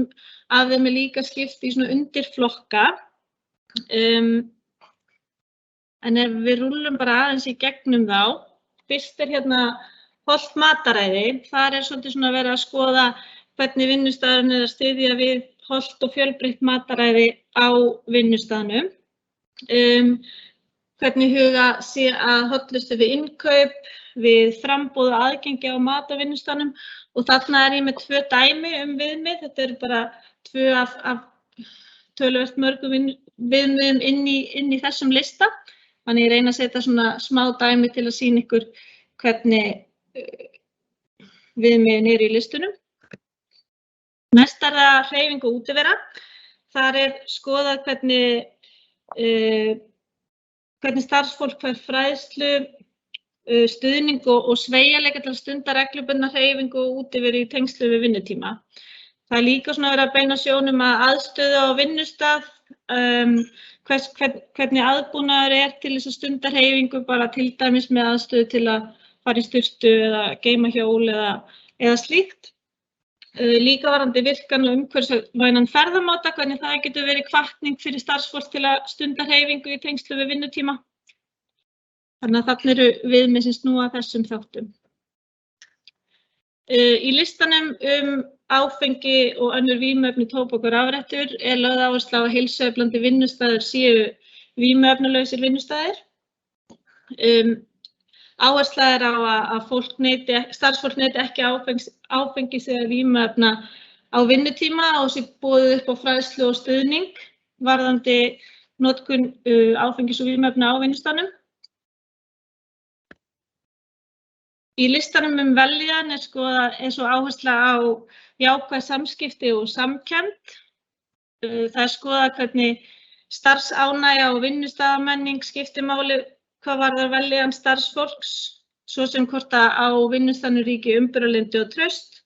af þeim líka skipt í svona undirflokka. En ef við rúllum bara aðeins í gegnum þá, fyrst hérna hollt mataræði, þar svolítið svona verið að skoða hvernig vinnustaðurinn að styðja við hollt og fjölbreytt mataræði á vinnustaðnum. Hvernig huga sé að hollustu við innkaup, við framboð og aðgengi á mat á vinnustaðnum og þarna ég með 2 dæmi viðmið. Þetta eru bara 2 af töluvert mörgum viðmiðum inn í þessum lista. Þannig ég reyna að setja svona smá dæmi til að sýna ykkur hvernig viðmiðin eru í listunum. Næst það hreyfing og útivera. Þar skoðað hvernig starfsfólk fær fræðslu, stuðning og sveigjanleika til að stunda reglubundna hreyfingu og útiveru í tengslum við vinnutíma. Það líka svona verið að beina sjónum að aðstöðu á vinnustað, hvernig aðbúnaður til þess að stunda hreyfingu, bara til dæmis með aðstöðu til að fara í sturtu eða geyma hjól eða slíkt. Líka varðandi virkan og umhverfisvænan ferðamáta, hvernig það getur verið hvatning fyrir starfsfólk til að stunda hreyfingu í tengslu við vinnutíma. Þannig að þarna eru viðmið sem snúa að þessum þáttum. Í listanum áfengi og önnur vímuefni, tóbak og rafrettur lögð áhersla á að heilsueflandi vinnustaðir séu vímuefnalausir vinnustaðir. Áhersla á að starfsfólk neyti ekki áfengis eða vímuefna á vinnutíma og sé boðið upp á fræðslu og stuðning varðandi notkun áfengis og vímuefna á vinnustaðnum. Í listanum vellíðan svo áhersla á jákvæð samskipti og samkennd. Það skoðað hvernig starfsánægja og vinnustaðamenning skiptir máli hvað varðar vellíðan starfsfólks, svo sem hvort á vinnustaðnum ríki umburðarlyndi og traust,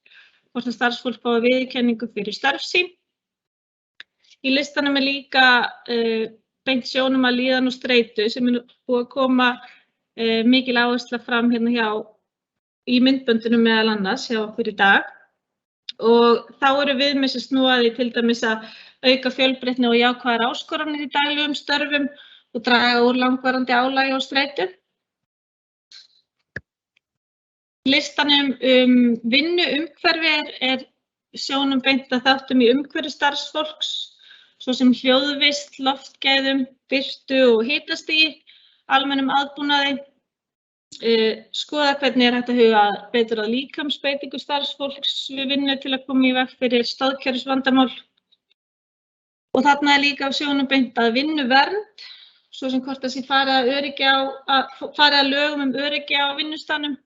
hvort starfsfólk fái viðurkenningu fyrir störf sín. Í listanum líka beint sjónum að líðan og streitu sem búið að koma mikil áhersla fram hérna hjá í myndböndunum meðal annars hjá okkur í dag og þá eru viðmið sem snúa að því til dæmis að auka fjölbreytni og jákvæðar áskoranir í daglegum störfum og draga úr langvarandi álagi og streitu. Listanum vinnuumhverfi sjónum beint að þáttum í umhverfi starfsfólks, svo sem hljóðvist, loftgæðum, birtu og hitastigi, almennum aðbúnaði. Skoða hvernig hægt að huga betur að líkamsbeitingu starfsfólks við vinnu til að koma í veg fyrir stoðkerfisvandamál. Og þarna líka á sjónum beint að vinnuvernd, svo sem hvort sé farið að lögum öryggi á vinnustaðnum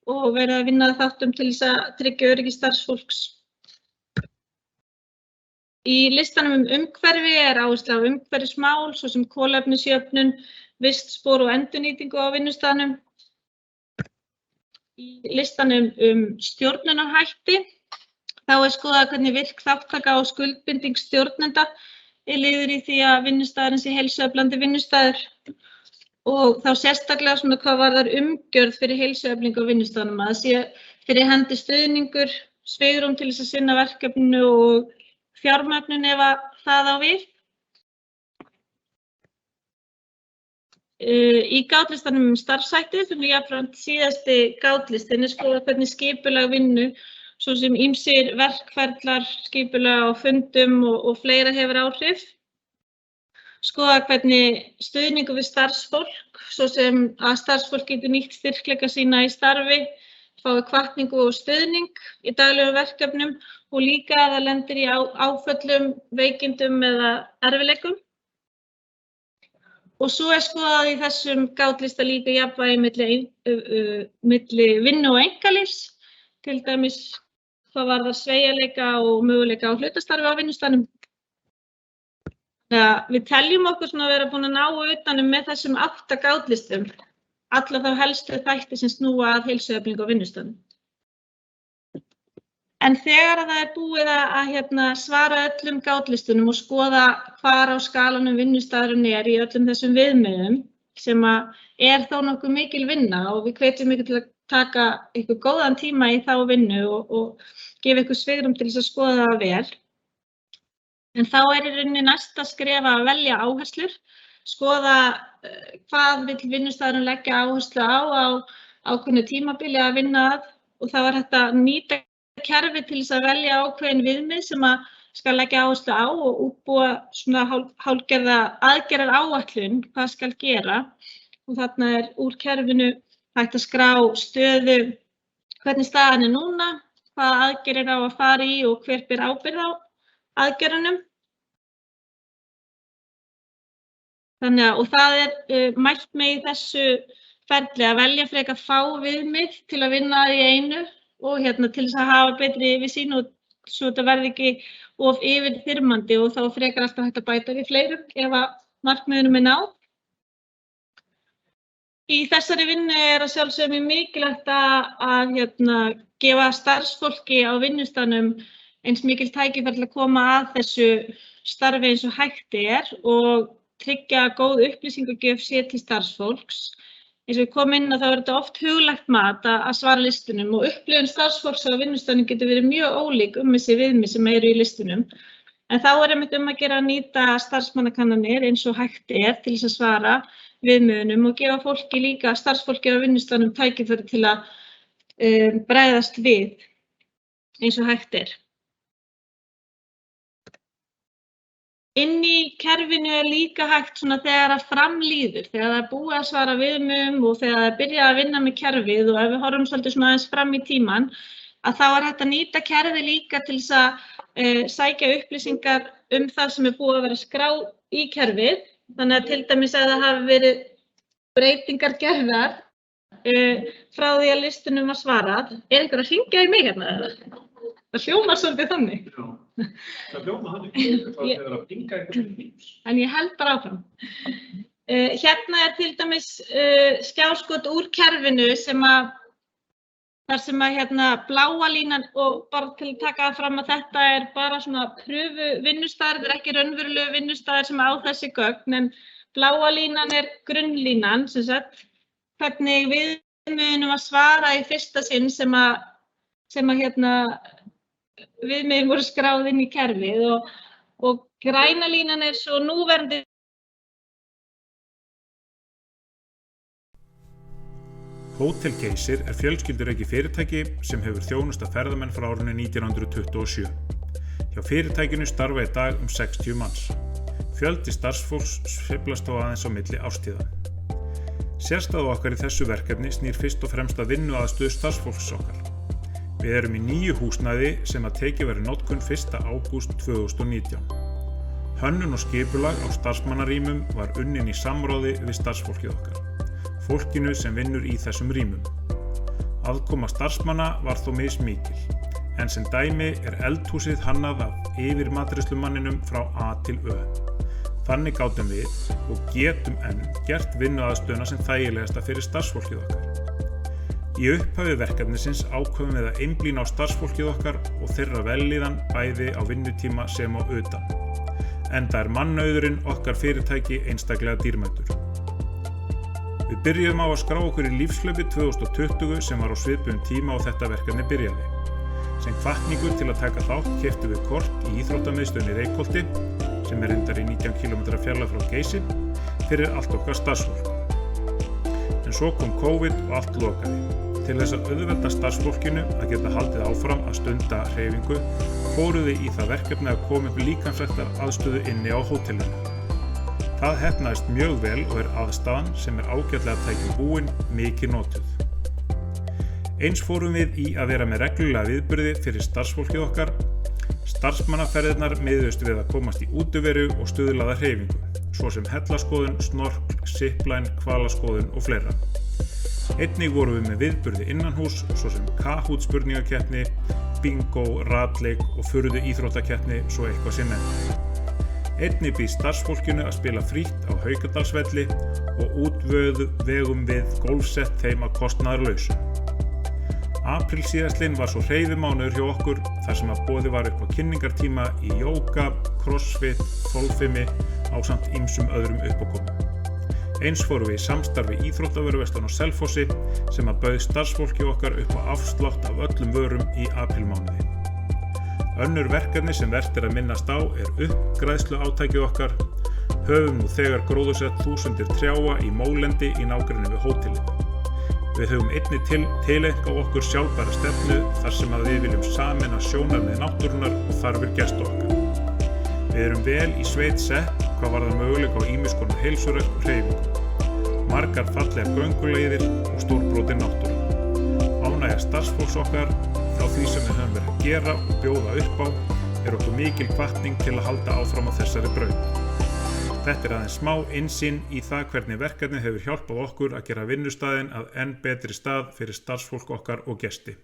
og verið að vinna þáttum til þess að tryggja öryggi starfsfólks. Í listanum umhverfi áhersla á umhverfismál, svo sem kolefnisjöfnun, vistspor og endurnýtingu á vinnustaðnum. Í listanum stjórnunarhætti, þá skoðað hvernig virk þátttaka og skuldbinding stjórnenda liður í því að vinnustaðurinn sé heilsueflandi vinnustaður og þá sérstaklega svona hvað varðar umgjörð fyrir heilsueflingu á vinnustaðnum, að það sé fyrir hendi stuðningur, svigrúm til þess að sinna verkefninu og fjármögnun ef það á við. Í gátlistanum starfshætti, sem jafnframt síðasti gátlistin skoðað hvernig skipulag vinnu, svo sem ýmsir verkferlar, skipulag á fundum og fleira hefur áhrif. skoða hvernig stuðningur við starfsfólk, svo sem að starfsfólk getur nýtt styrkleika sína í starfi, fái hvatningu og stuðning í daglegum verkefnum og líka að það lendir í áföllum, veikindum eða erfiðleikum. Og svo skoðað í þessum gátlista líka jafnvægi milli vinnu og einkalífs, til dæmis hvað varðar sveigjanleika og möguleika á hlutastarfi á vinnustaðnum. Við teljum okkur svona að vera búin að ná utanum með þessum 8 gátlistum alla þá helstu þætti sem snúa að heilsueflingu á vinnustaðnum. En þegar það búið að svara öllum gátlistunum og skoða hvar á skalanum vinnustaðurinn í öllum þessum viðmiðum, sem þó nokkuð mikil vinna og við hvetjum ykkur til að taka ykkur góðan tíma í þá vinnu og gefa ykkur svigrúm til þess að skoða það vel. En þá í rauninni næsta skref að velja áherslur, skoða hvað vill vinnustaðurinn leggja áherslu á ákveðnu tímabili að vinna að, og þá hægt að nýta kerfi til þess að velja ákveðin viðmið sem að skal leggja áherslu á og útbúa svona hálfgerða aðgerðaráætlun hvað skal gera. Og þarna úr kerfinu hægt að skrá stöðu, hvernig staðan núna, hvaða aðgerðir á að fara í og hver ber ábyrgð á aðgerðunum. Og það mælt með í þessu ferli að velja frekar fá viðmið til að vinna að í einu og til þess að hafa betri yfirsýn og svo þetta verði ekki of yfirþyrmandi og þá frekar alltaf hægt að bæta við fleirum ef að markmiðunum náð. Í þessari vinnu að sjálfsögðu mjög mikilvægt að gefa starfsfólki á vinnustaðnum eins mikil tækifæri til að koma að þessu starfi eins og hægt og tryggja góð upplýsingagjöf sér til starfsfólks. Eins og við komum inn þá þetta oft huglægt mat að svara listunum og upplifun starfsfólks á vinnustaðnum getur verið mjög ólík þessi viðmið sem eru í listunum. En þá einmitt að gera að nýta starfsmannakannanir eins og hægt til þess að svara viðmiðunum og gefa fólki líka, starfsfólki á vinnustaðnum tækifæri til að bregðast við eins og hægt Inn í kerfinu líka hægt þegar að framlíður, þegar það búið að svara viðmiðum og þegar það byrjað að vinna með kerfið og ef við horfum svolítið aðeins fram í tímann, að þá hægt að nýta kerfið líka til þess að sækja upplýsingar það sem búið að vera skráð í kerfið. Þannig að til dæmis að það hafi verið breytingar gerðar frá því að listunum var svarað. Einhver að hringja í mig hérna? Það hljómar svolítið þannig. Það hljómar þannig. Það hefur að pinga einhvern. En ég held bara áfram. Hérna til dæmis skjáskot úr kerfinu þar sem bláa línan, og bara til að taka það fram að þetta bara svona pröfu vinnustaðar, þetta ekki raunverulegu vinnustaðar sem á þessi gögn, en bláa línan grunnlínan, sem sagt, hvernig viðmiðunum að svara í fyrsta sinn sem viðmiðin voru skráð inn í kerfið og græna línan svo núverandi. Hótel Geysir fjölskyldurekið fyrirtæki sem hefur þjónustað ferðamenn frá árinu 1927. Hjá fyrirtækinu starfa í dag 60 manns. Fjöldi starfsfólks sveiflast þó aðeins á milli árstíða. Sérstæða okkar í þessu verkefni snýr fyrst og fremst að vinnuaðstöðu starfsfólks okkar. Við erum í nýju húsnæði sem að tekið verið notkun 1. ágúst 2019. Hönnun og skipulag á starfsmannarýmum var unnin í samráði við starfsfólkið okkar, fólkinu sem vinnur í þessum rýmum. Aðkoma starfsmanna var þó mismikil, en sem dæmi eldhúsið hannað af yfirmatreiðslumanninum frá A til Ö. Þannig gátum við og getum enn gert vinnuaðstöðuna sem þægilegasta fyrir starfsfólkið okkar. Í upphafi verkefnisins ákveðum við að einblína á starfsfólkið okkar og þeirra vellíðan bæði á vinnutíma sem á utan. Enda mannauðurinn okkar fyrirtæki einstaklega dýrmætur. Við byrjuðum á að skrá okkur í lífslaupi 2020 sem var á svipuðum tíma og þetta verkefni byrjaði. Sem hvatningu til að taka þátt keyptum við kort í íþróttamiðstöðinni Reykholti, sem reyndar í 19 km fjarlægð frá Geysi, fyrir allt okkar starfsfólk. En svo kom COVID og allt lokaði. Til þess að auðvelda starfsfólkinu að geta haldið áfram að stunda hreyfingu, fóruð við í það verkefni að koma upp líkamsræktar aðstöðu inni á hótelinu. Það heppnaðist mjög vel og aðstaðan sem ágætlega tækjum búin mikið notuð. Eins fórum við í að vera með reglulega viðburði fyrir starfsfólkið okkar. Starfsmannaferðirnar miðuðust við að komast í útiveru og stuðlaða hreyfingu, svo sem hellaskoðun, snorkl, zipline, hvalaskoðun og fleira. Einnig vorum við með viðburði innanhús, svo sem Kahoot spurningakeppni, bingo, ratleik og furðu íþróttakeppni, svo eitthvað sé nefnt. Einnig býð starfsfólkinu að spila frítt á Haukadalsvelli og útvegum við golfsett þeim að kostnaðarlausu. Apríl síðastliðinn var svo hreyfimánuður hjá okkur þar sem að boðið var upp á kynningartíma í jóga, crossfit, þolfimi ásamt ýmsum öðrum uppákomum. Eins fórum við í samstarfi íþróttavöruverslun á Selfossi sem að bauð starfsfólki okkar upp á afslátt af öllum vörum í aprílmánuði. Önnur verkefni sem vert að minnast á uppgræðsluátækið okkar. Höfum nú þegar gróðursett þúsundir trjáa í mólendi í nágrenni við hótelið. Við höfum einnig tileinkað okkur sjálfbæra stefnu þar sem að við viljum sameina sjónarmið náttúrunnar og þarfir gesta okkar. Við erum vel í sveit sett hvað varðar möguleika á ýmiss konar heilsurækt og hreyfingu. Margar fallegar gönguleiðir og stórbrotin náttúra. Ánægja starfsfólks okkar frá því sem við höfum verið að gera og bjóða upp á okkur mikil hvatning til að halda áfram á þessari braut. Þetta aðeins smá innsýn í það hvernig verkefnið hefur hjálpað okkur að gera vinnustaðinn að enn betri stað fyrir starfsfólk okkar og gesti.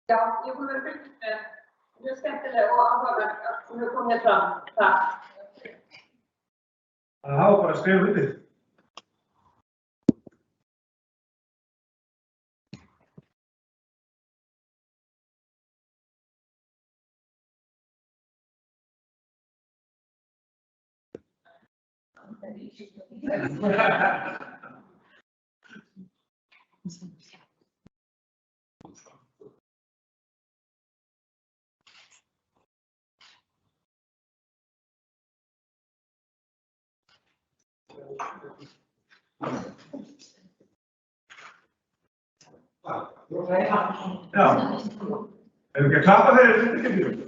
Já, ég er búin að vera fylgst með mjög skemmtileg og áhugaverð sem hefur komið fram. Takk. Það hafa bara skrifað undir. Já. Ef við ekki að klappa fyrir þetta skemmtilegu.